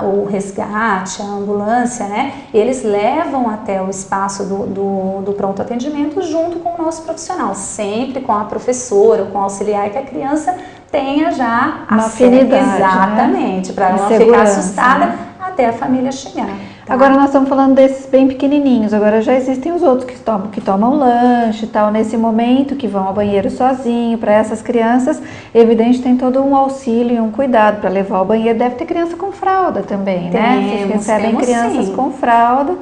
o resgate, a ambulância, né? E eles levam até o espaço do pronto atendimento junto com o nosso profissional, sempre com a professora ou com o auxiliar, que a criança tenha já uma afinidade, exatamente, né? Para ela não ficar assustada, né? Até a família chegar. Tá? Agora nós estamos falando desses bem pequenininhos, agora já existem os outros que tomam lanche e tal, nesse momento, que vão ao banheiro sozinho. Para essas crianças, evidente, tem todo um auxílio e um cuidado para levar ao banheiro. Deve ter criança com fralda também, né? Vocês recebem crianças com fralda.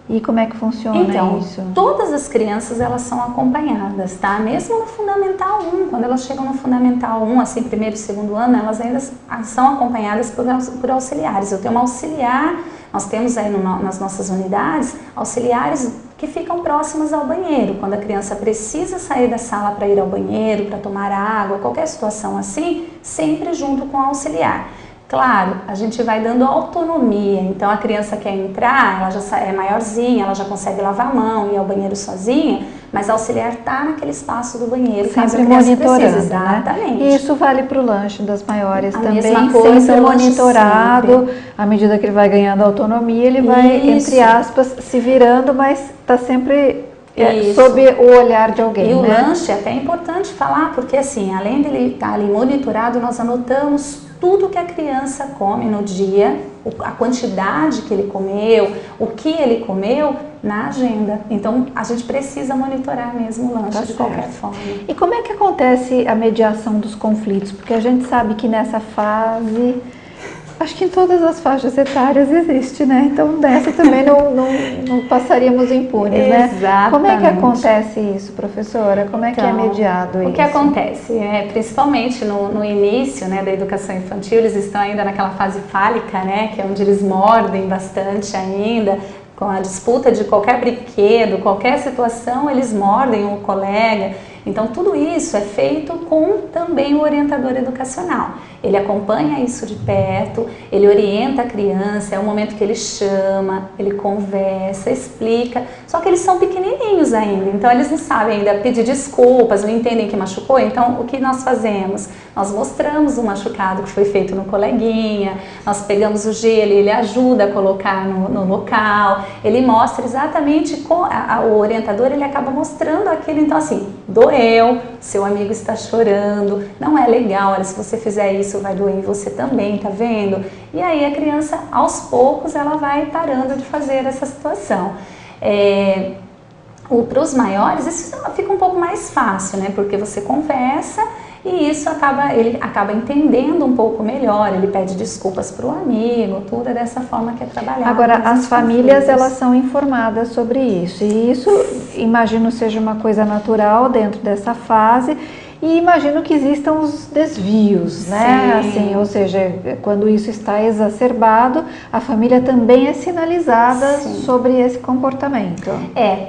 E como é que funciona isso? Todas as crianças, elas são acompanhadas, tá? Mesmo no Fundamental 1, quando elas chegam no Fundamental 1, assim, primeiro e segundo ano, elas ainda são acompanhadas por auxiliares. Eu tenho uma auxiliar, nós temos aí nas nossas unidades, auxiliares que ficam próximas ao banheiro. Quando a criança precisa sair da sala para ir ao banheiro, para tomar água, qualquer situação assim, sempre junto com o auxiliar. Claro, a gente vai dando autonomia, então a criança quer entrar, ela já é maiorzinha, ela já consegue lavar a mão, ir ao banheiro sozinha, mas a auxiliar está naquele espaço do banheiro, sempre monitorando, exatamente. Né? E isso vale para o lanche das maiores também, mesma coisa, sempre monitorado, à medida que ele vai ganhando autonomia, ele vai, entre aspas, se virando, mas está sempre sob o olhar de alguém. E o né? lanche é até importante falar, porque assim, além dele estar ali monitorado, nós anotamos tudo que a criança come no dia, a quantidade que ele comeu, o que ele comeu na agenda. Então, a gente precisa monitorar mesmo o lanche de qualquer forma. E como é que acontece a mediação dos conflitos? Porque a gente sabe que nessa fase Acho que em todas as faixas etárias existe, né? Então dessa também não passaríamos impunes, né? Exatamente. Como é que acontece isso, professora? Como é que é mediado isso? O que acontece? Principalmente no início, né, da educação infantil, eles estão ainda naquela fase fálica, né? Que é onde eles mordem bastante ainda. Com a disputa de qualquer brinquedo, qualquer situação, eles mordem o colega. Então, tudo isso é feito com também o orientador educacional. Ele acompanha isso de perto, ele orienta a criança, é o momento que ele chama, ele conversa, explica. Só que eles são pequenininhos ainda, então eles não sabem ainda pedir desculpas, não entendem que machucou. Então, o que nós fazemos? Nós mostramos o machucado que foi feito no coleguinha, nós pegamos o gelo e ele ajuda a colocar no local, ele mostra exatamente, o orientador ele acaba mostrando aquilo. Então assim, doeu, seu amigo está chorando, não é legal, olha, se você fizer isso vai doer em você também, tá vendo? E aí a criança, aos poucos, ela vai parando de fazer essa situação. Para os maiores, isso fica um pouco mais fácil, né? Porque você conversa e ele acaba entendendo um pouco melhor, ele pede desculpas para o amigo, tudo é dessa forma que é trabalhado. Agora, as famílias, elas são informadas sobre isso, e isso, imagino, seja uma coisa natural dentro dessa fase, e imagino que existam os desvios, né? Assim, ou seja, quando isso está exacerbado, a família também é sinalizada sobre esse comportamento.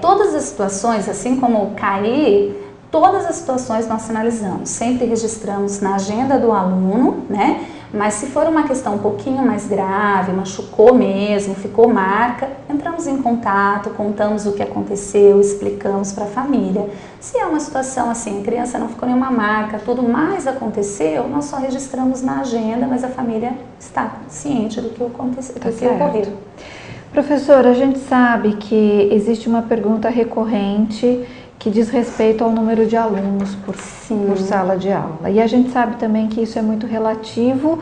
Todas as situações, assim como cair, todas as situações nós sinalizamos, sempre registramos na agenda do aluno, né? Mas se for uma questão um pouquinho mais grave, machucou mesmo, ficou marca, entramos em contato, contamos o que aconteceu, explicamos para a família. Se é uma situação assim, a criança não ficou nenhuma marca, tudo mais aconteceu, nós só registramos na agenda, mas a família está ciente do que aconteceu, do que ocorreu. Professora, a gente sabe que existe uma pergunta recorrente que diz respeito ao número de alunos por sala de aula. E a gente sabe também que isso é muito relativo,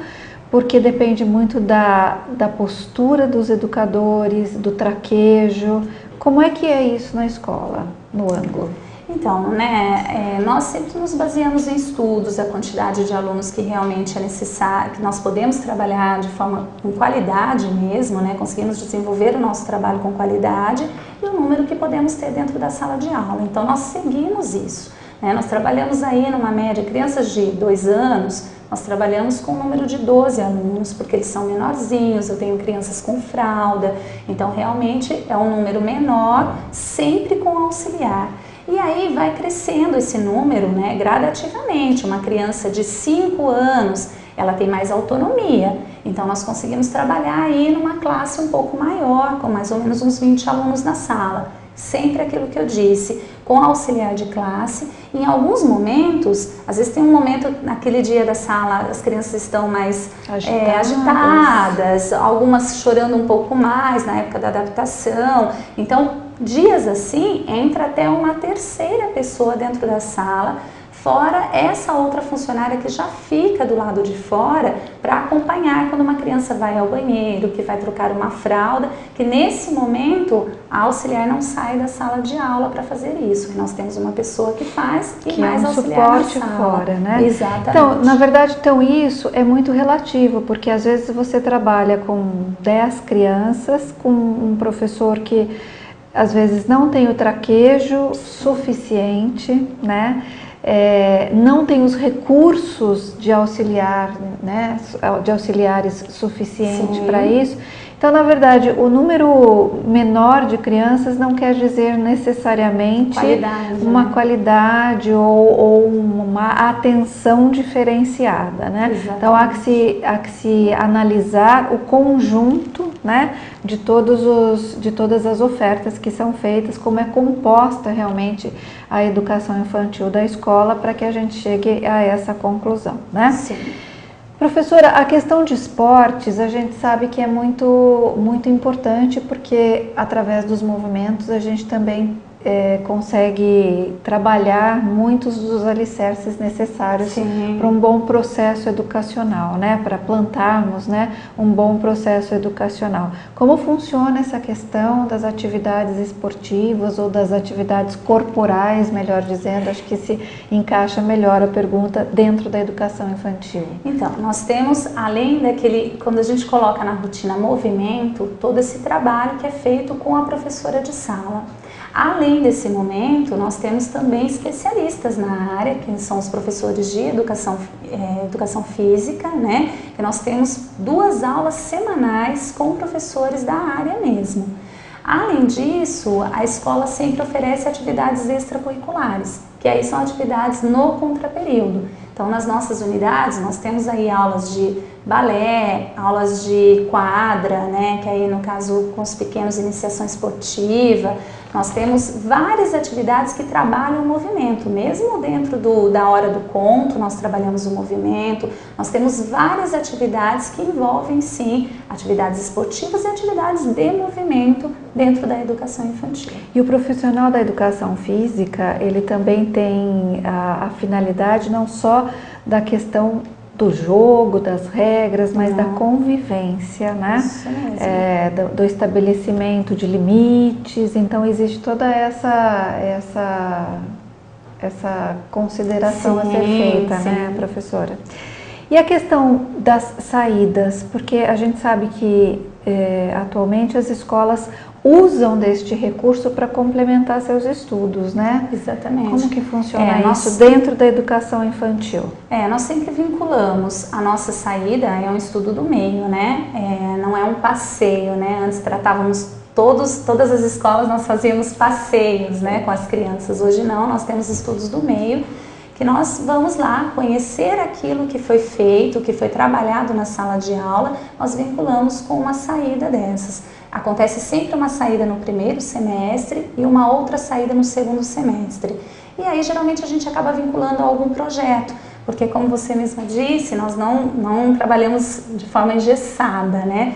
porque depende muito da postura dos educadores, do traquejo. Como é que é isso na escola, no ângulo? Então, né, nós sempre nos baseamos em estudos, a quantidade de alunos que realmente é necessário, que nós podemos trabalhar de forma com qualidade mesmo, né, conseguimos desenvolver o nosso trabalho com qualidade e o número que podemos ter dentro da sala de aula. Então, nós seguimos isso, né, nós trabalhamos aí numa média, crianças de 2 anos, nós trabalhamos com um número de 12 alunos, porque eles são menorzinhos, eu tenho crianças com fralda, então realmente é um número menor, sempre com auxiliar. E aí vai crescendo esse número, né, gradativamente. Uma criança de 5 anos, ela tem mais autonomia. Então nós conseguimos trabalhar aí numa classe um pouco maior, com mais ou menos uns 20 alunos na sala. Sempre aquilo que eu disse, com auxiliar de classe. Em alguns momentos, às vezes tem um momento naquele dia da sala, as crianças estão mais agitadas, algumas chorando um pouco mais na época da adaptação. Então, dias assim, entra até uma terceira pessoa dentro da sala, fora essa outra funcionária que já fica do lado de fora para acompanhar quando uma criança vai ao banheiro, que vai trocar uma fralda, que nesse momento a auxiliar não sai da sala de aula para fazer isso. E nós temos uma pessoa que faz e que mais é um auxiliar suporte na sala. Fora, né? Exatamente. Então, na verdade, isso é muito relativo, porque às vezes você trabalha com 10 crianças, com um professor que às vezes não tem o traquejo suficiente, né? Não tem os recursos de auxiliar, né? De auxiliares suficiente para isso. Então, na verdade, o número menor de crianças não quer dizer necessariamente uma qualidade ou uma atenção diferenciada, né? Exatamente. Então, há que se analisar o conjunto, né, de todas as ofertas que são feitas, como é composta realmente a educação infantil da escola, para que a gente chegue a essa conclusão, né? Sim. Professora, a questão de esportes, a gente sabe que é muito, muito importante, porque através dos movimentos a gente também consegue trabalhar muitos dos alicerces necessários para um bom processo educacional, né? Para plantarmos, né, um bom processo educacional. Como funciona essa questão das atividades esportivas ou das atividades corporais, melhor dizendo? Acho que se encaixa melhor a pergunta dentro da educação infantil. Então, nós temos, além daquele, quando a gente coloca na rotina movimento, todo esse trabalho que é feito com a professora de sala. Além desse momento, nós temos também especialistas na área, que são os professores de educação física, né? Que nós temos 2 aulas semanais com professores da área mesmo. Além disso, a escola sempre oferece atividades extracurriculares, que aí são atividades no contraperíodo. Então, nas nossas unidades, nós temos aí aulas de balé, aulas de quadra, né? Que aí, no caso, com os pequenos, iniciação esportiva. Nós temos várias atividades que trabalham o movimento, mesmo dentro da hora do conto, nós trabalhamos o movimento. Nós temos várias atividades que envolvem, sim, atividades esportivas e atividades de movimento dentro da educação infantil. E o profissional da educação física, ele também tem a finalidade não só da questão do jogo, das regras, mas da convivência, né? Isso mesmo. Do estabelecimento de limites. Então existe toda essa consideração a ser feita, né, professora? E a questão das saídas, porque a gente sabe que atualmente as escolas usam deste recurso para complementar seus estudos, né? Exatamente. Como que funciona isso dentro da educação infantil? Nós sempre vinculamos a nossa saída, é um estudo do meio, né? Não é um passeio, né? Antes tratávamos todas as escolas, nós fazíamos passeios, né, com as crianças. Hoje não, nós temos estudos do meio, que nós vamos lá conhecer aquilo que foi feito, que foi trabalhado na sala de aula, nós vinculamos com uma saída dessas. Acontece sempre uma saída no primeiro semestre e uma outra saída no segundo semestre. E aí, geralmente, a gente acaba vinculando a algum projeto, porque, como você mesma disse, nós não trabalhamos de forma engessada, né?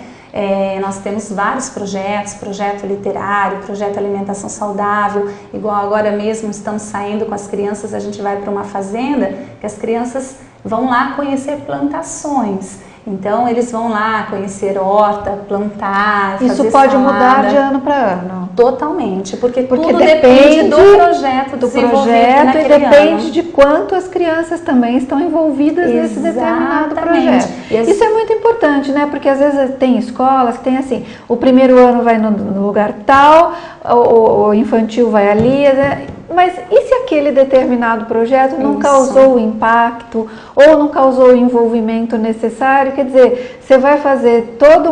Nós temos vários projetos, projeto literário, projeto alimentação saudável, igual agora mesmo estamos saindo com as crianças, a gente vai para uma fazenda, que as crianças vão lá conhecer plantações. Então, eles vão lá conhecer horta, plantar, fazer Isso pode salada. mudar de ano para ano? Totalmente, porque tudo depende do projeto e depende de quanto as crianças também estão envolvidas nesse determinado projeto. Isso é muito importante, né? Porque às vezes tem escolas que tem assim, o primeiro ano vai no lugar tal, o infantil vai ali, né? Mas e se aquele determinado projeto não causou o impacto ou não causou o envolvimento necessário? Quer dizer, você vai fazer todo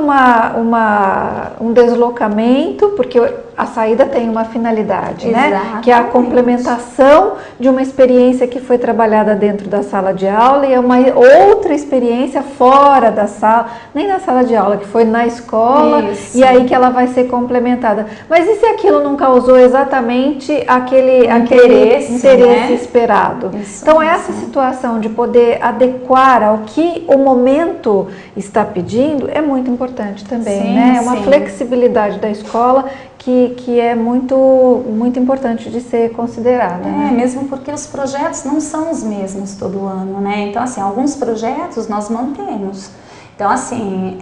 um deslocamento, porque a saída tem uma finalidade, né? Que é a complementação de uma experiência que foi trabalhada dentro da sala de aula e é uma outra experiência fora da sala, nem na sala de aula, que foi na escola. Isso. E aí que ela vai ser complementada. Mas e se aquilo não causou exatamente aquele interesse, né, esperado? Isso, então essa situação de poder adequar ao que o momento está pedindo é muito importante também, né? É uma flexibilidade da escola que é muito importante de ser considerada. Né? Mesmo porque os projetos não são os mesmos todo ano, né? Então, assim, alguns projetos nós mantemos. Então, assim,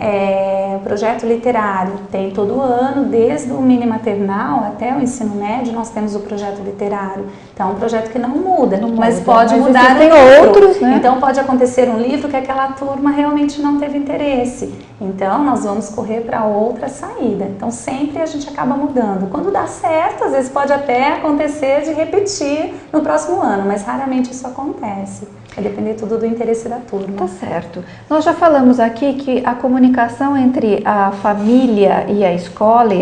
o projeto literário tem todo ano, desde o mini maternal até o ensino médio, nós temos o projeto literário. Então, é um projeto que não muda, mas pode mudar tem outros, né? Então, pode acontecer um livro que aquela turma realmente não teve interesse. Então, nós vamos correr para outra saída. Então, sempre a gente acaba mudando. Quando dá certo, às vezes pode até acontecer de repetir no próximo ano, mas raramente isso acontece. Vai depender tudo do interesse da turma. Tá certo. Nós já falamos aqui que a comunicação entre a família e a escola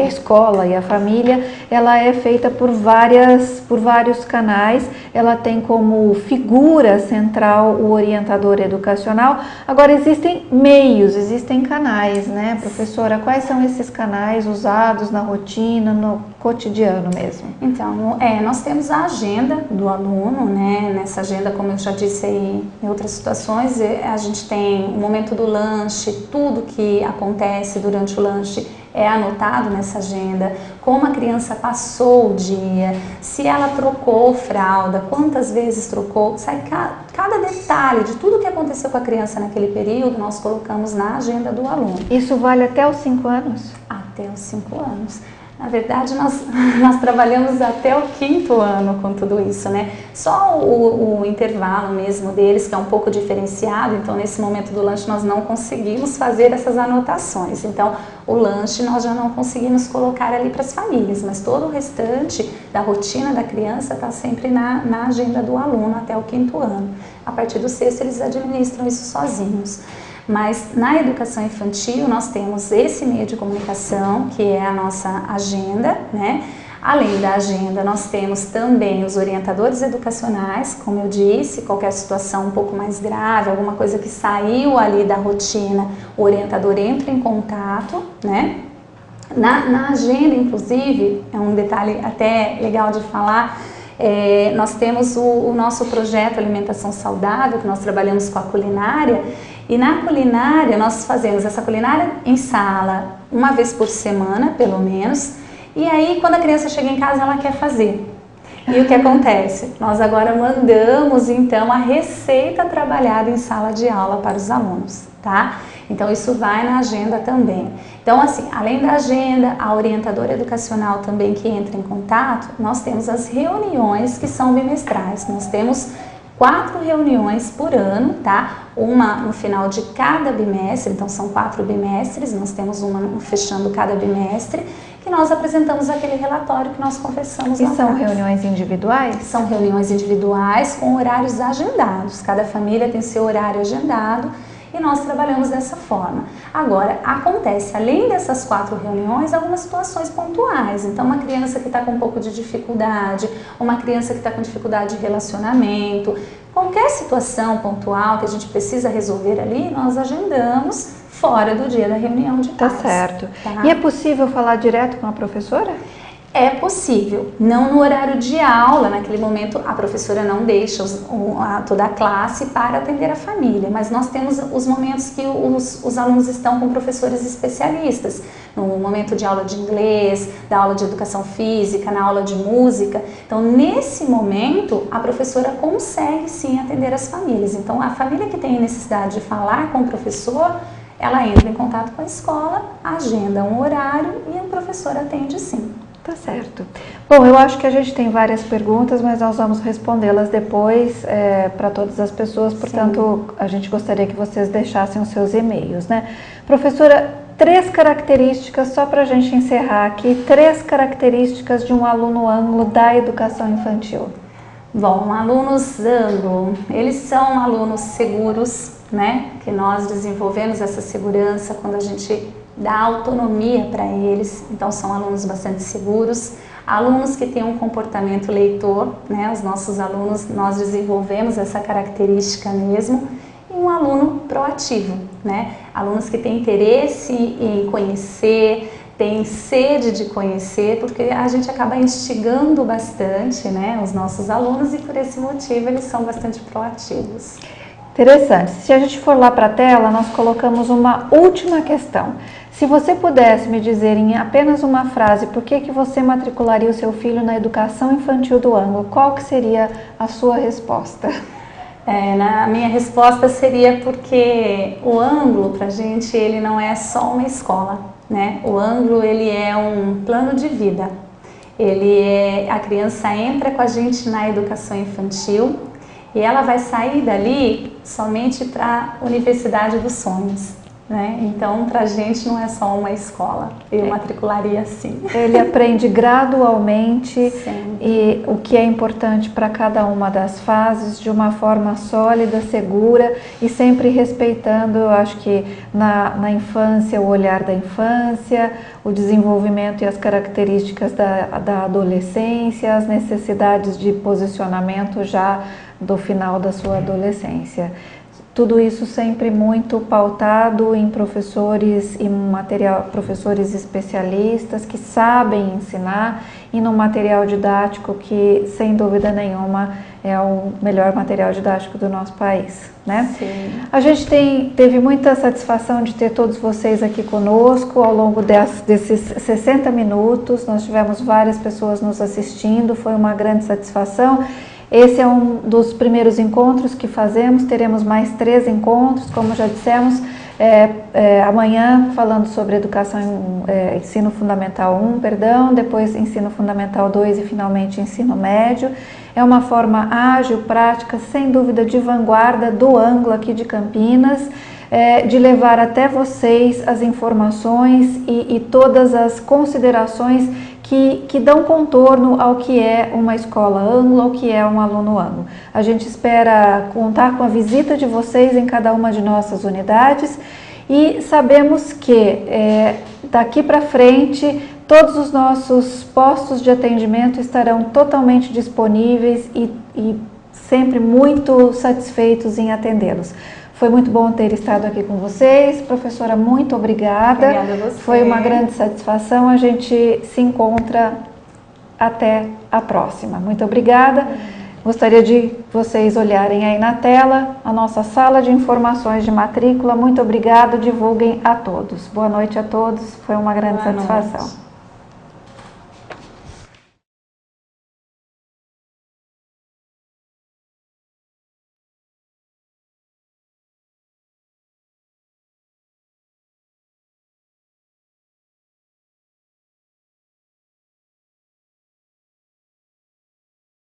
e a família, ela é feita por vários canais. Ela tem como figura central o orientador educacional. Agora existem meios, existem canais, né, professora? Quais são esses canais usados na rotina, no cotidiano mesmo? Então, nós temos a agenda do aluno, né? Nessa agenda, como eu já disse aí em outras situações, a gente tem o momento do lanche, tudo que acontece durante o lanche é anotado nessa agenda. como a criança passou o dia, se ela trocou fralda, quantas vezes trocou, sai cada detalhe de tudo que aconteceu com a criança naquele período, nós colocamos na agenda do aluno. Isso vale até os 5 anos? Até os 5 anos. Na verdade, nós trabalhamos até o 5º ano com tudo isso, né? Só o intervalo mesmo deles, que é um pouco diferenciado, então nesse momento do lanche nós não conseguimos fazer essas anotações. Então, o lanche nós já não conseguimos colocar ali para as famílias, mas todo o restante da rotina da criança está sempre na agenda do aluno até o 5º ano. A partir do 6º eles administram isso sozinhos. Mas na educação infantil nós temos esse meio de comunicação, que é a nossa agenda, né? Além da agenda, nós temos também os orientadores educacionais, como eu disse, qualquer situação um pouco mais grave, alguma coisa que saiu ali da rotina, o orientador entra em contato, né? Na agenda, inclusive, é um detalhe até legal de falar, nós temos o nosso projeto Alimentação Saudável, que nós trabalhamos com a culinária, e na culinária nós fazemos essa culinária em sala, uma vez por semana, pelo menos, e aí quando a criança chega em casa ela quer fazer. E o que acontece? Nós agora mandamos então a receita trabalhada em sala de aula para os alunos, tá? Então isso vai na agenda também. Então assim, além da agenda, a orientadora educacional também que entra em contato, nós temos as reuniões que são bimestrais. Nós temos 4 reuniões por ano, tá? Uma no final de cada bimestre, então são 4 bimestres, nós temos uma fechando cada bimestre, que nós apresentamos aquele relatório que nós conversamos lá. E são reuniões individuais? São reuniões individuais com horários agendados, cada família tem seu horário agendado e nós trabalhamos dessa forma. Agora, acontece, além dessas 4 reuniões, algumas situações pontuais. Então, uma criança que está com um pouco de dificuldade, uma criança que está com dificuldade de relacionamento, qualquer situação pontual que a gente precisa resolver ali, nós agendamos fora do dia da reunião de pais. Tá certo. Tá? E é possível falar direto com a professora? É possível, não no horário de aula, naquele momento a professora não deixa toda a classe para atender a família, mas nós temos os momentos que os alunos estão com professores especialistas, no momento de aula de inglês, da aula de educação física, na aula de música. Então nesse momento a professora consegue sim atender as famílias, então a família que tem necessidade de falar com o professor, ela entra em contato com a escola, agenda um horário e o professor atende sim. Tá certo. Bom, eu acho que a gente tem várias perguntas, mas nós vamos respondê-las depois para todas as pessoas, portanto, a gente gostaria que vocês deixassem os seus e-mails, né? Professora, 3 características, só para a gente encerrar aqui, 3 características de um aluno ângulo da educação infantil. Bom, alunos ângulo, eles são alunos seguros, né? Que nós desenvolvemos essa segurança quando a gente dá autonomia para eles, então são alunos bastante seguros, alunos que têm um comportamento leitor, né? Os nossos alunos, nós desenvolvemos essa característica mesmo, e um aluno proativo, né? Alunos que têm interesse em conhecer, têm sede de conhecer, porque a gente acaba instigando bastante, né, os nossos alunos e por esse motivo eles são bastante proativos. Interessante. Se a gente for lá para a tela, nós colocamos uma última questão. Se você pudesse me dizer em apenas uma frase por que você matricularia o seu filho na educação infantil do ângulo, qual que seria a sua resposta? A minha resposta seria porque o ângulo pra gente ele não é só uma escola, né? O ângulo ele é um plano de vida. A criança entra com a gente na educação infantil e ela vai sair dali somente para a Universidade dos Sonhos, né? Então, para a gente não é só uma escola, eu matricularia assim. Ele aprende gradualmente. Sim. E o que é importante para cada uma das fases, de uma forma sólida, segura e sempre respeitando, eu acho que na infância, o olhar da infância, o desenvolvimento e as características da adolescência, as necessidades de posicionamento já do final da sua adolescência. Tudo isso sempre muito pautado em professores e professores especialistas que sabem ensinar e num material didático que, sem dúvida nenhuma, é o melhor material didático do nosso país, né? Sim. A gente teve muita satisfação de ter todos vocês aqui conosco ao longo desses 60 minutos. Nós tivemos várias pessoas nos assistindo, foi uma grande satisfação. Esse é um dos primeiros encontros que fazemos, teremos mais 3 encontros, como já dissemos, amanhã falando sobre ensino fundamental 1, depois ensino fundamental 2 e finalmente ensino médio. É uma forma ágil, prática, sem dúvida de vanguarda do ângulo aqui de Campinas, de levar até vocês as informações e todas as considerações que dão contorno ao que é uma escola ângulo, ao que é um aluno ângulo. A gente espera contar com a visita de vocês em cada uma de nossas unidades e sabemos que daqui para frente todos os nossos postos de atendimento estarão totalmente disponíveis e sempre muito satisfeitos em atendê-los. Foi muito bom ter estado aqui com vocês. Professora, muito obrigada. Obrigada a você. Foi uma grande satisfação. A gente se encontra até a próxima. Muito obrigada. Gostaria de vocês olharem aí na tela a nossa sala de informações de matrícula. Muito obrigada. Divulguem a todos. Boa noite a todos. Foi uma grande satisfação.